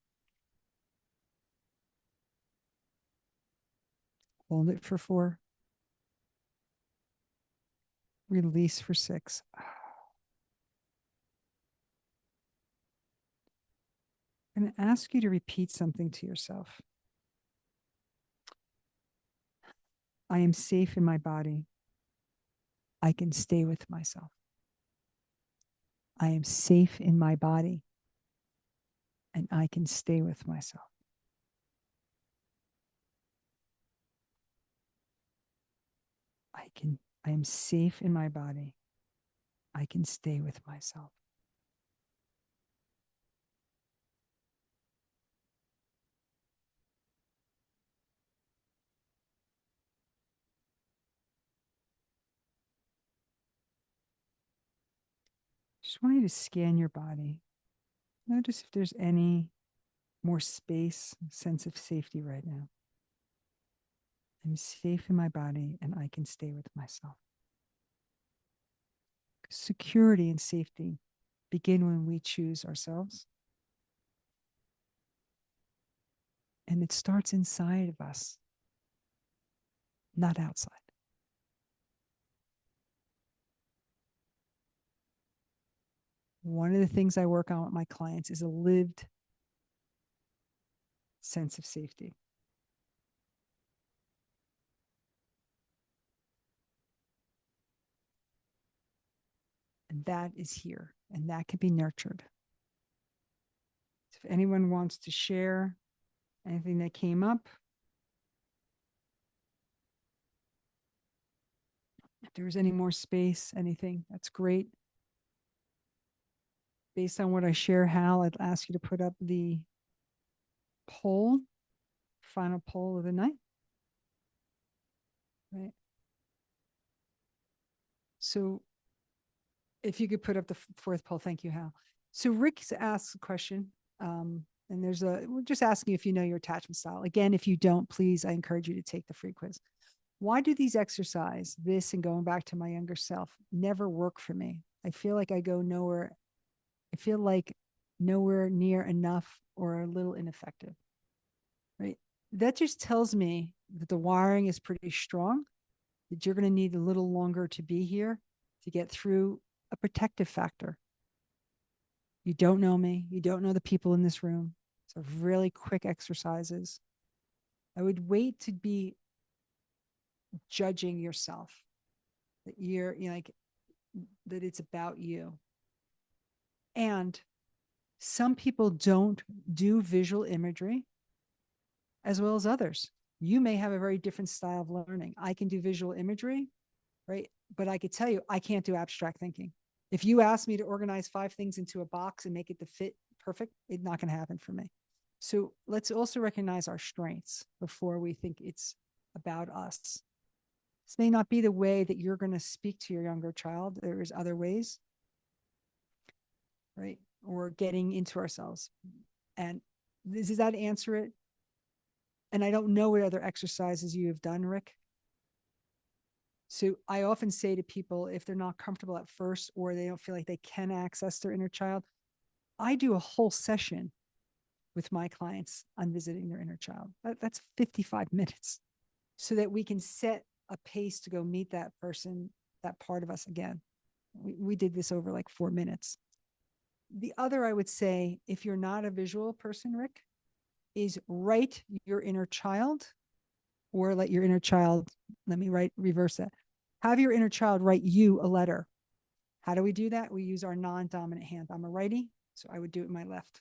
Hold it for 4. Release for 6. I'm going to ask you to repeat something to yourself. I am safe in my body. I can stay with myself. I am safe in my body, and I can stay with myself. I am safe in my body. I can stay with myself. Just want you to scan your body. Notice if there's any more space, sense of safety right now. I'm safe in my body and I can stay with myself. Security and safety begin when we choose ourselves. And it starts inside of us, not outside. One of the things I work on with my clients is a lived sense of safety. And that is here, and that can be nurtured. If anyone wants to share anything that came up, if there was any more space, anything, that's great. Based on what I share, Hal, I'd ask you to put up the poll, final poll of the night. Right. So if you could put up the fourth poll, thank you, Hal. So Rick's asked a question, and we're just asking if you know your attachment style. Again, if you don't, please, I encourage you to take the free quiz. Why do these exercise, this and going back to my younger self, never work for me? I feel like I go nowhere. I feel like nowhere near enough or a little ineffective, right? That just tells me that the wiring is pretty strong, that you're going to need a little longer to be here to get through a protective factor. You don't know me. You don't know the people in this room. So really quick exercises. I would wait to be judging yourself, that you're like, that it's about you. And some people don't do visual imagery as well as others. You may have a very different style of learning. I can do visual imagery, right? But I could tell you, I can't do abstract thinking. If you ask me to organize 5 things into a box and make it to fit perfect, it's not going to happen for me. So let's also recognize our strengths before we think it's about us. This may not be the way that you're going to speak to your younger child. There's other ways, right? Or getting into ourselves. And does that answer it? And I don't know what other exercises you have done, Rick. So I often say to people, if they're not comfortable at first or they don't feel like they can access their inner child, I do a whole session with my clients on visiting their inner child. That's 55 minutes so that we can set a pace to go meet that person, that part of us again. We did this over like 4 minutes. The other, I would say, if you're not a visual person, Rick, is write your inner child or let your inner child, let me reverse that. Have your inner child write you a letter. How do we do that? We use our non-dominant hand. I'm a righty, so I would do it with my left.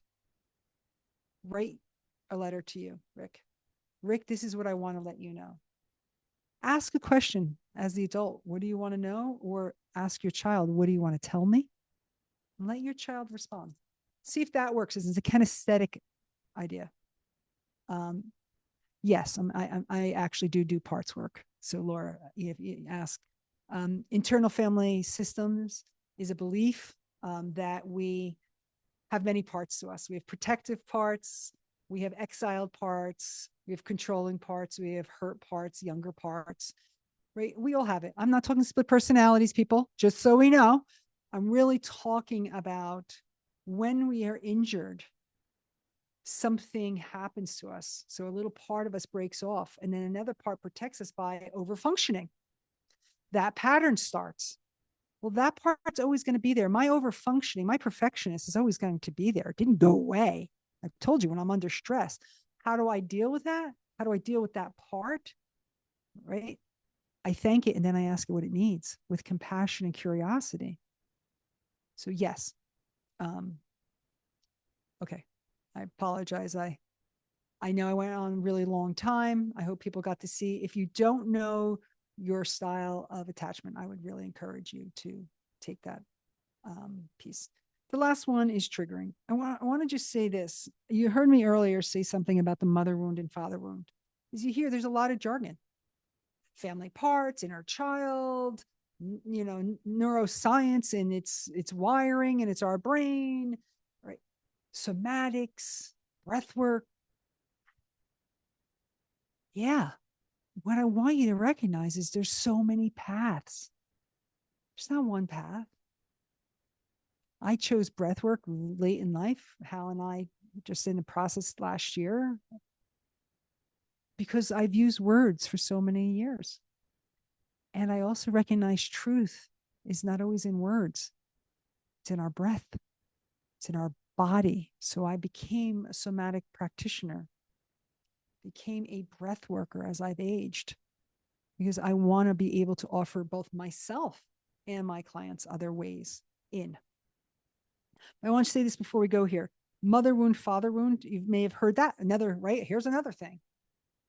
Write a letter to you, Rick. Rick, this is what I want to let you know. Ask a question as the adult. What do you want to know? Or ask your child, what do you want to tell me? And let your child respond. See if that works. It's a kinesthetic idea. Yes, I actually do parts work. So Laura, if you ask, internal family systems is a belief that we have many parts to us. We have protective parts, we have exiled parts, we have controlling parts, we have hurt parts, younger parts, right? We all have it. I'm not talking split personalities, people, just so we know. I'm really talking about when we are injured, something happens to us. So a little part of us breaks off, and then another part protects us by over functioning. That pattern starts. Well, that part's always going to be there. My over functioning, my perfectionist is always going to be there. It didn't go away. I told you when I'm under stress. How do I deal with that? How do I deal with that part? Right? I thank it and then I ask it what it needs with compassion and curiosity. So, yes. Okay. I apologize. I know I went on a really long time. I hope people got to see. If you don't know your style of attachment, I would really encourage you to take that piece. The last one is triggering. I want to just say this. You heard me earlier say something about the mother wound and father wound. As you hear, there's a lot of jargon. Family parts, inner child, neuroscience and its wiring and it's our brain, right? Somatics, breath work. Yeah. What I want you to recognize is there's so many paths. There's not one path. I chose breath work late in life. Hal and I just in the process last year because I've used words for so many years. And I also recognize truth is not always in words. It's in our breath. It's in our body. So I became a somatic practitioner, became a breath worker as I've aged because I want to be able to offer both myself and my clients other ways in. I want to say this before we go here. Mother wound, father wound, you may have heard that. Another, right? Here's another thing.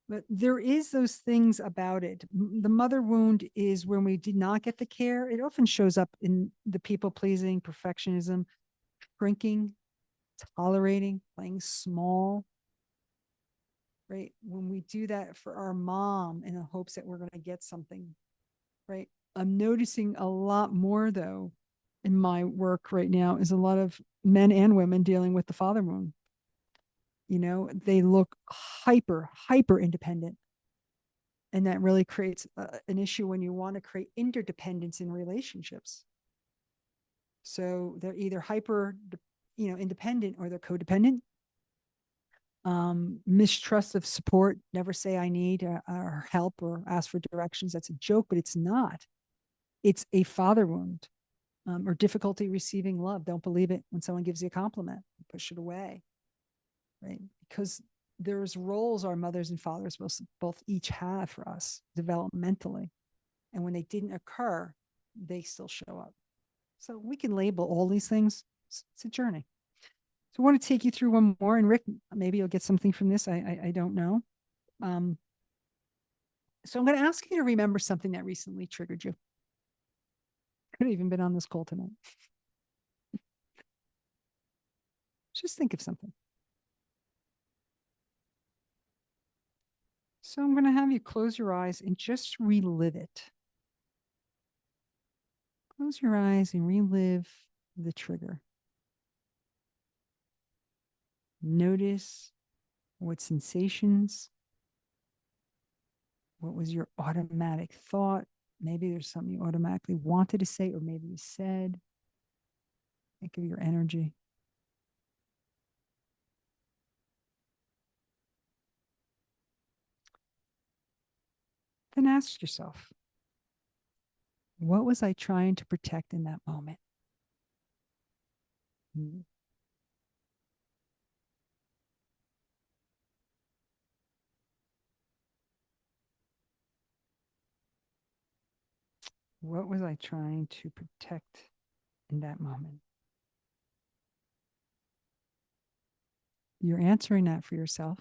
But there is those things about it. The mother wound is when we did not get the care. It often shows up in the people pleasing, perfectionism, shrinking, tolerating, playing small, right? When we do that for our mom in the hopes that we're going to get something, right? I'm noticing a lot more though in my work right now is a lot of men and women dealing with the father wound. They look hyper independent. And that really creates an issue when you want to create interdependence in relationships. So they're either hyper, independent or they're codependent. Mistrust of support, never say I need or help or ask for directions. That's a joke, but it's not. It's a father wound. Or difficulty receiving love. Don't believe it when someone gives you a compliment. Push it away, right? Because there's roles our mothers and fathers both each have for us developmentally. And when they didn't occur, they still show up. So we can label all these things. It's a journey. So I want to take you through one more. And Rick, maybe you'll get something from this. I don't know. So I'm going to ask you to remember something that recently triggered you. Could have even been on this call tonight. Just think of something. So I'm going to have you close your eyes and just relive it. Close your eyes and relive the trigger. Notice what sensations, what was your automatic thought, Maybe there's something you automatically wanted to say, or maybe you said. Think of your energy. Then ask yourself, what was I trying to protect in that moment? What was I trying to protect in that moment? You're answering that for yourself.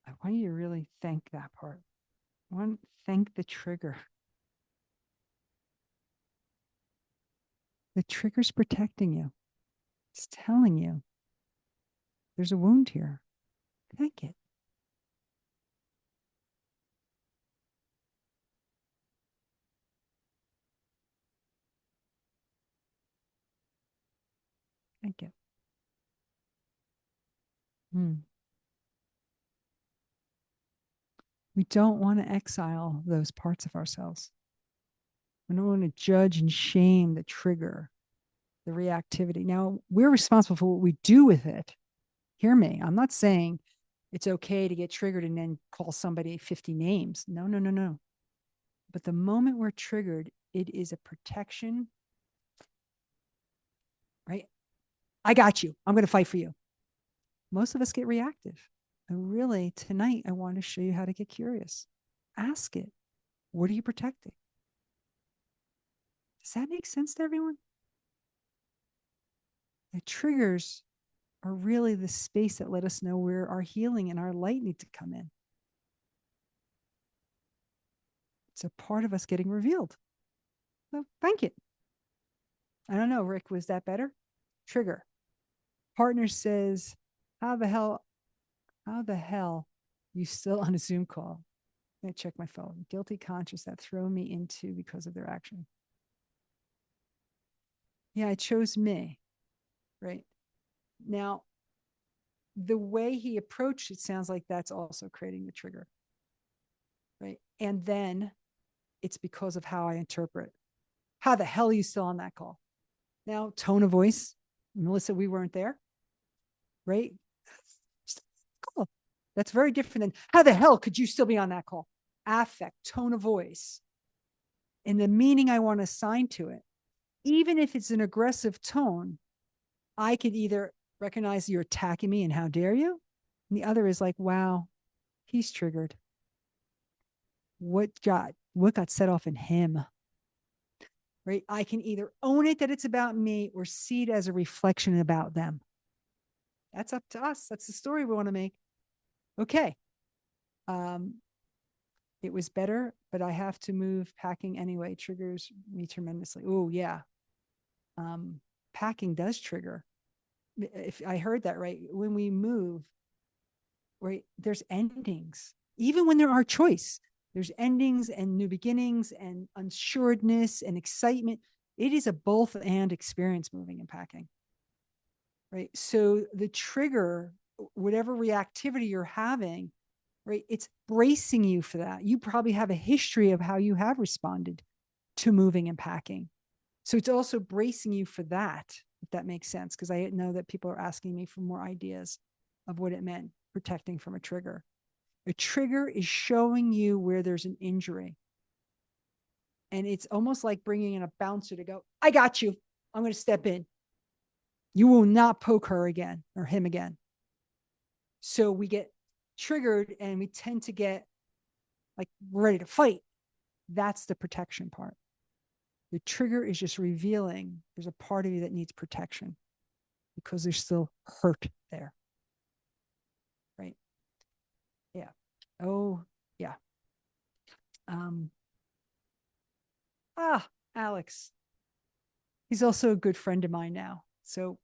I want you to really thank that part. I want to thank the trigger. The trigger's protecting you. It's telling you there's a wound here. Thank it. Thank it. We don't want to exile those parts of ourselves. We don't want to judge and shame the trigger, the reactivity. Now, we're responsible for what we do with it. Hear me. I'm not saying it's okay to get triggered and then call somebody 50 names. No, no, no, no. But the moment we're triggered, it is a protection, right? I got you. I'm going to fight for you. Most of us get reactive. And really, tonight, I want to show you how to get curious. Ask it. What are you protecting? Does that make sense to everyone? The triggers are really the space that let us know where our healing and our light need to come in. It's a part of us getting revealed. So thank you. I don't know, Rick, was that better? Trigger. Partner says, how the hell you still on a Zoom call? Let me check my phone. Guilty conscious that throw me into because of their action. Yeah, I chose me, right? Now, the way he approached it sounds like that's also creating the trigger, right? And then it's because of how I interpret. How the hell are you still on that call? Now, tone of voice. Melissa, we weren't there, right? Cool. That's very different than how the hell could you still be on that call? Affect, tone of voice, and the meaning I want to assign to it. Even if it's an aggressive tone, I could either recognize you're attacking me and how dare you? And the other is like, wow, he's triggered. What got set off in him? Right? I can either own it that it's about me or see it as a reflection about them. That's up to us. That's the story we want to make. Okay. It was better, but I have to move. Packing anyway triggers me tremendously. Oh, yeah. Packing does trigger. If I heard that right, when we move, right, there's endings. Even when there are choice, there's endings and new beginnings and unsuredness and excitement. It is a both and experience moving and packing, right? So the trigger, whatever reactivity you're having, right, it's bracing you for that. You probably have a history of how you have responded to moving and packing. So it's also bracing you for that, if that makes sense, because I know that people are asking me for more ideas of what it meant, protecting from a trigger. A trigger is showing you where there's an injury. And it's almost like bringing in a bouncer to go, I got you. I'm going to step in. You will not poke her again or him again. So we get triggered and we tend to get like ready to fight. That's the protection part. The trigger is just revealing there's a part of you that needs protection because there's still hurt there. Right? Yeah. Oh, yeah. Alex. He's also a good friend of mine now. So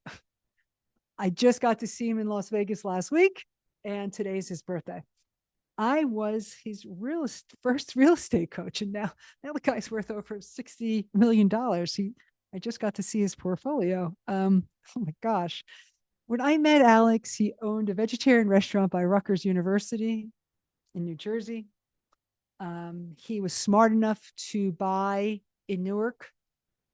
I just got to see him in Las Vegas last week, and today's his birthday. I was his first real estate coach, and now the guy's worth over $60 million. I just got to see his portfolio. Oh my gosh. When I met Alex, he owned a vegetarian restaurant by Rutgers University in New Jersey. He was smart enough to buy in Newark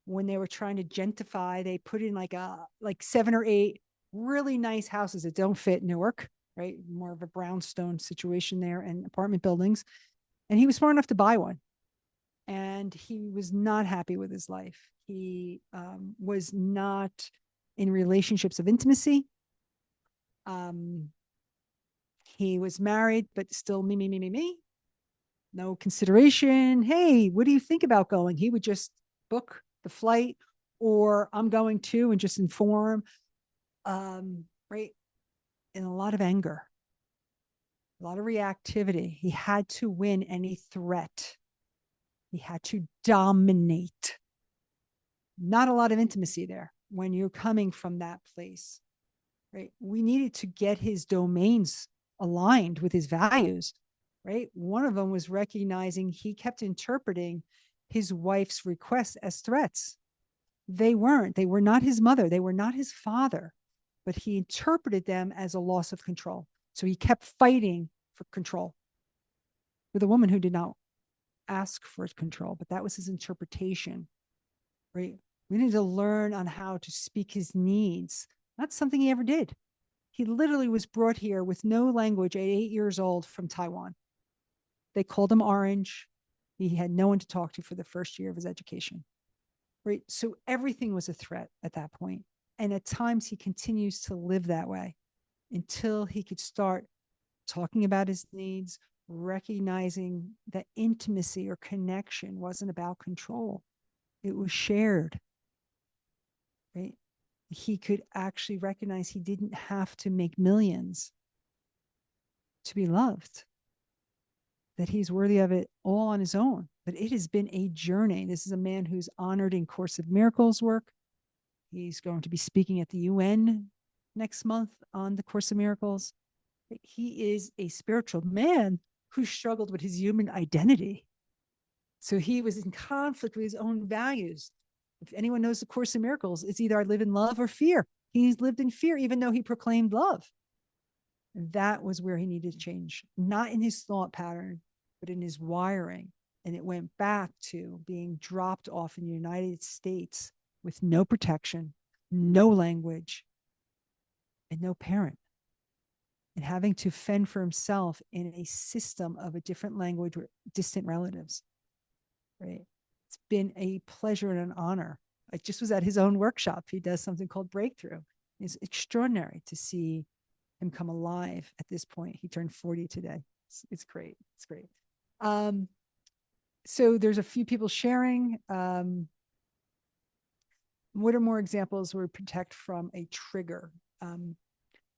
when they were trying to gentrify. They put in like 7 or 8 really nice houses that don't fit Newark, right? More of a brownstone situation there and apartment buildings. And he was smart enough to buy one. And he was not happy with his life. He was not in relationships of intimacy. He was married, but still me. No consideration. Hey, what do you think about going? He would just book the flight, or I'm going to, and just inform. Right. And a lot of anger, a lot of reactivity. He had to win any threat. He had to dominate. Not a lot of intimacy there when you're coming from that place, right? We needed to get his domains aligned with his values, right? One of them was recognizing he kept interpreting his wife's requests as threats. They weren't. They were not his mother. They were not his father, but he interpreted them as a loss of control. So he kept fighting for control with a woman who did not ask for control, but that was his interpretation, right? We need to learn on how to speak his needs. That's something he ever did. He literally was brought here with no language at 8 years old from Taiwan. They called him Orange. He had no one to talk to for the first year of his education, right? So everything was a threat at that point. And at times he continues to live that way until he could start talking about his needs, recognizing that intimacy or connection wasn't about control. It was shared, right? He could actually recognize he didn't have to make millions to be loved, that he's worthy of it all on his own. But it has been a journey. This is a man who's honored in Course of Miracles work. He's going to be speaking at the UN next month on the Course of Miracles. He is a spiritual man who struggled with his human identity. So he was in conflict with his own values. If anyone knows the Course of Miracles, it's either I live in love or fear. He's lived in fear, even though he proclaimed love. And that was where he needed to change, not in his thought pattern, but in his wiring. And it went back to being dropped off in the United States with no protection, no language, and no parent. And having to fend for himself in a system of a different language with distant relatives, right? It's been a pleasure and an honor. I just was at his own workshop. He does something called Breakthrough. It's extraordinary to see him come alive at this point. He turned 40 today. It's great. It's great. So there's a few people sharing. What are more examples where we protect from a trigger? I'm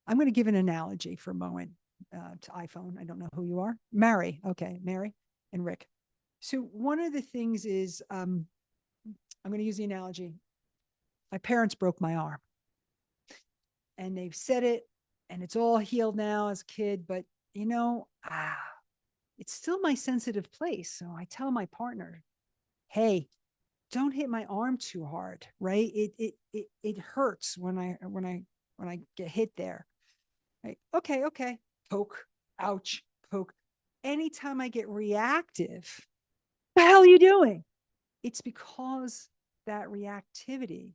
going to give an analogy for a moment to iPhone. I don't know who you are. Mary. Okay, Mary and Rick. So one of the things is, I'm going to use the analogy. My parents broke my arm. And they've said it, and it's all healed now as a kid, but it's still my sensitive place. So I tell my partner, hey, don't hit my arm too hard, right? It hurts when I get hit there. Right? Okay. Poke, ouch, poke. Anytime I get reactive, what the hell are you doing? It's because that reactivity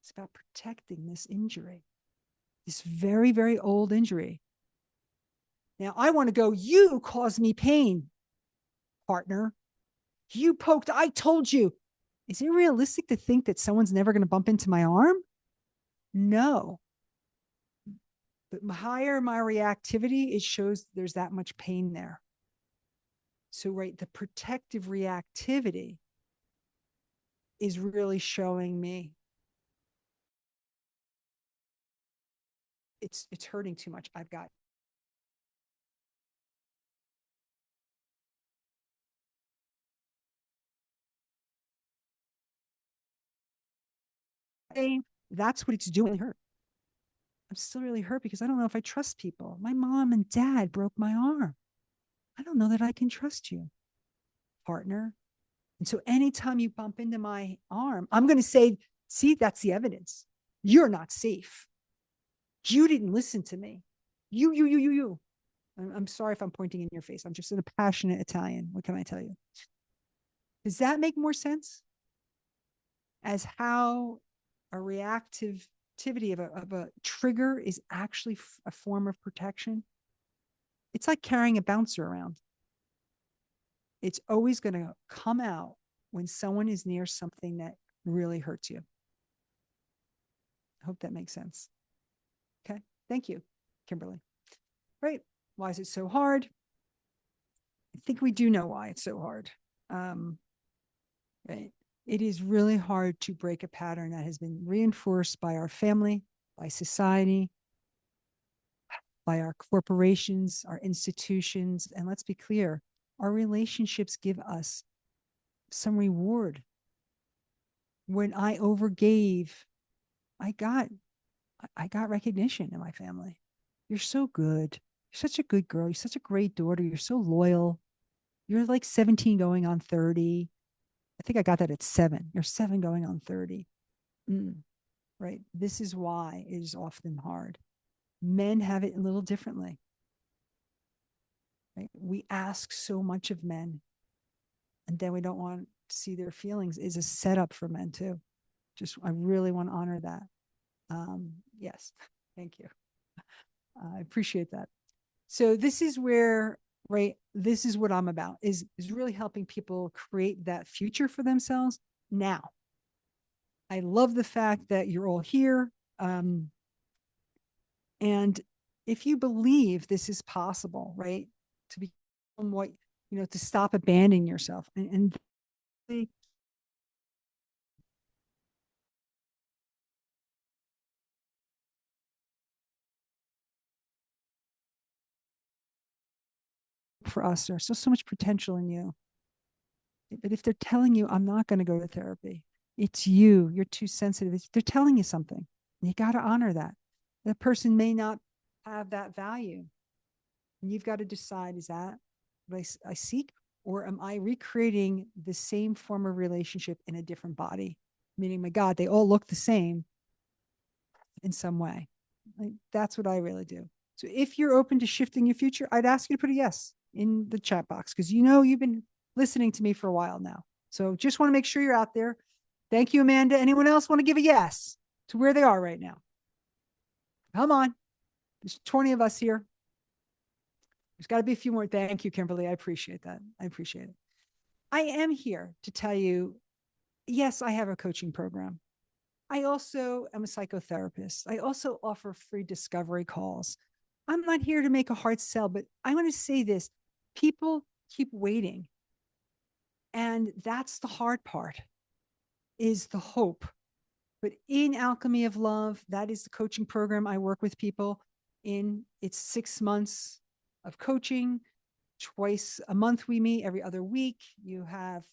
is about protecting this injury, this very, very old injury. Now I want to go, you caused me pain, partner. You poked, I told you. Is it realistic to think that someone's never going to bump into my arm? No. But the higher my reactivity, it shows there's that much pain there. So, right, the protective reactivity is really showing me it's hurting too much. I've got that's what it's doing. Hurt. I'm still really hurt because I don't know if I trust people. My mom and dad broke my arm. I don't know that I can trust you, partner. And so anytime you bump into my arm, I'm going to say, see, that's the evidence. You're not safe. You didn't listen to me. You. I'm sorry if I'm pointing in your face. I'm just a passionate Italian. What can I tell you? Does that make more sense? As how a reactivity of a trigger is actually a form of protection? It's like carrying a bouncer around. It's always going to come out when someone is near something that really hurts you. I hope that makes sense. Okay. Thank you, Kimberly. Right. Why is it so hard? I think we do know why it's so hard. Right. It is really hard to break a pattern that has been reinforced by our family, by society, by our corporations, our institutions. And let's be clear, our relationships give us some reward. When I overgave, I got recognition in my family. You're so good. You're such a good girl. You're such a great daughter. You're so loyal. You're like 17 going on 30. I think I got that at 7. You're 7 going on 30. Right. This is why it is often hard. Men have it a little differently. Right? We ask so much of men, and then we don't want to see their feelings is a setup for men too. Just, I really want to honor that. Yes. Thank you. I appreciate that. So this is where, right, this is what I'm about, is really helping people create that future for themselves now. I love the fact that you're all here. And if you believe this is possible, right, to become what, to stop abandoning yourself and for us, there's so much potential in you. But if they're telling you, I'm not going to go to therapy, it's you're too sensitive. They're telling you something. You got to honor that. That person may not have that value. And you've got to decide, is that what I seek? Or am I recreating the same form of relationship in a different body? Meaning, my God, they all look the same in some way. Like, that's what I really do. So if you're open to shifting your future, I'd ask you to put a yes in the chat box, because you've been listening to me for a while now. So just want to make sure you're out there. Thank you, Amanda. Anyone else want to give a yes to where they are right now? Come on. There's 20 of us here. There's got to be a few more. Thank you, Kimberly. I appreciate that. I appreciate it. I am here to tell you, yes, I have a coaching program. I also am a psychotherapist. I also offer free discovery calls. I'm not here to make a hard sell, but I want to say this. People keep waiting. And that's the hard part, is the hope. But in Alchemy of Love, that is the coaching program I work with people in. It's 6 months of coaching. Twice a month we meet, every other week. You have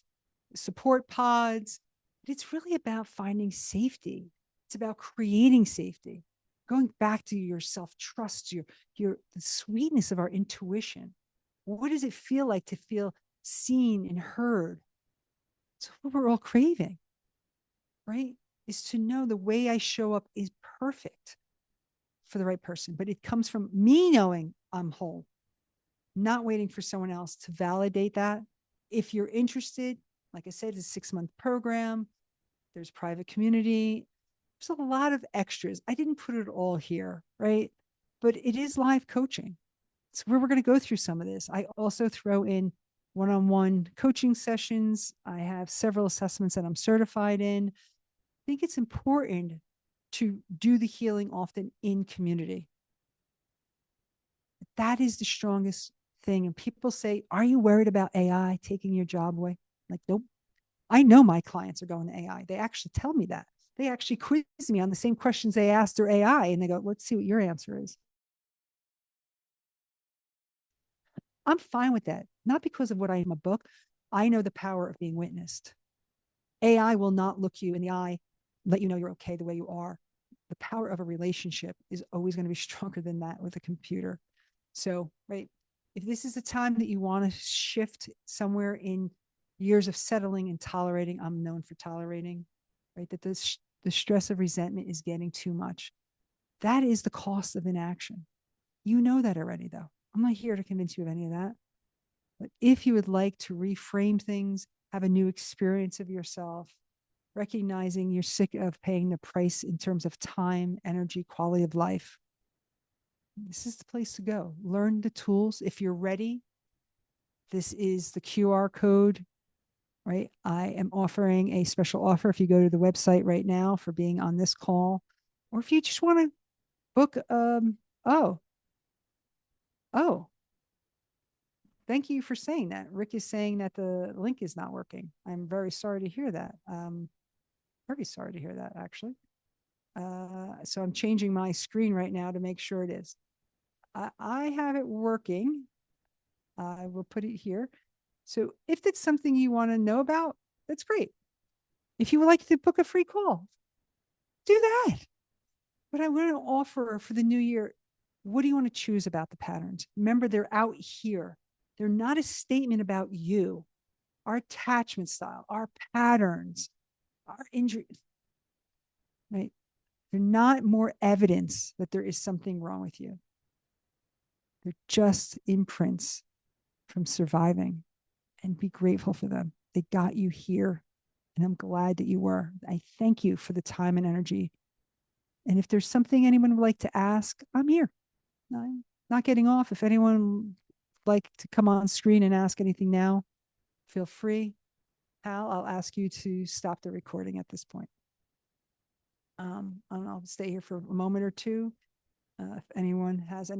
support pods. It's really about finding safety. It's about creating safety, going back to your self-trust, the sweetness of our intuition. What does it feel like to feel seen and heard? It's what we're all craving, right? Is to know the way I show up is perfect for the right person, but it comes from me knowing I'm whole, not waiting for someone else to validate that. If you're interested, like I said, it's a 6-month program. There's private community. There's a lot of extras. I didn't put it all here, right? But it is live coaching. It's where we're going to go through some of this. I also throw in one-on-one coaching sessions. I have several assessments that I'm certified in. I think it's important to do the healing often in community. That is the strongest thing. And people say, are you worried about AI taking your job away? Like, nope. I know my clients are going to AI. They actually tell me that. They actually quiz me on the same questions they asked their AI, and they go, let's see what your answer is. I'm fine with that. Not because of what I am a book. I know the power of being witnessed. AI will not look you in the eye, let you know you're okay the way you are. The power of a relationship is always going to be stronger than that with a computer. So, right, if this is a time that you want to shift somewhere in years of settling and tolerating, I'm known for tolerating, right, that the stress of resentment is getting too much. That is the cost of inaction. You know that already, though. I'm not here to convince you of any of that. But if you would like to reframe things, have a new experience of yourself, recognizing you're sick of paying the price in terms of time, energy, quality of life, this is the place to go. Learn the tools. If you're ready, this is the QR code, right? I am offering a special offer if you go to the website right now for being on this call, or if you just want to book, oh, oh, thank you for saying that. Rick is saying that the link is not working. I'm very sorry to hear that. Very sorry to hear that, actually. So I'm changing my screen right now to make sure it is. I have it working. I will put it here. So if it's something you want to know about, that's great. If you would like to book a free call, do that. But I want to offer for the new year, what do you want to choose about the patterns? Remember, they're out here. They're not a statement about you, our attachment style, our patterns, our injuries, right? They're not more evidence that there is something wrong with you. They're just imprints from surviving, and be grateful for them. They got you here, and I'm glad that you were. I thank you for the time and energy. And if there's something anyone would like to ask, I'm here. I'm not getting off. If anyone would like to come on screen and ask anything now, feel free. Hal, I'll ask you to stop the recording at this point. And I'll stay here for a moment or two. If anyone has any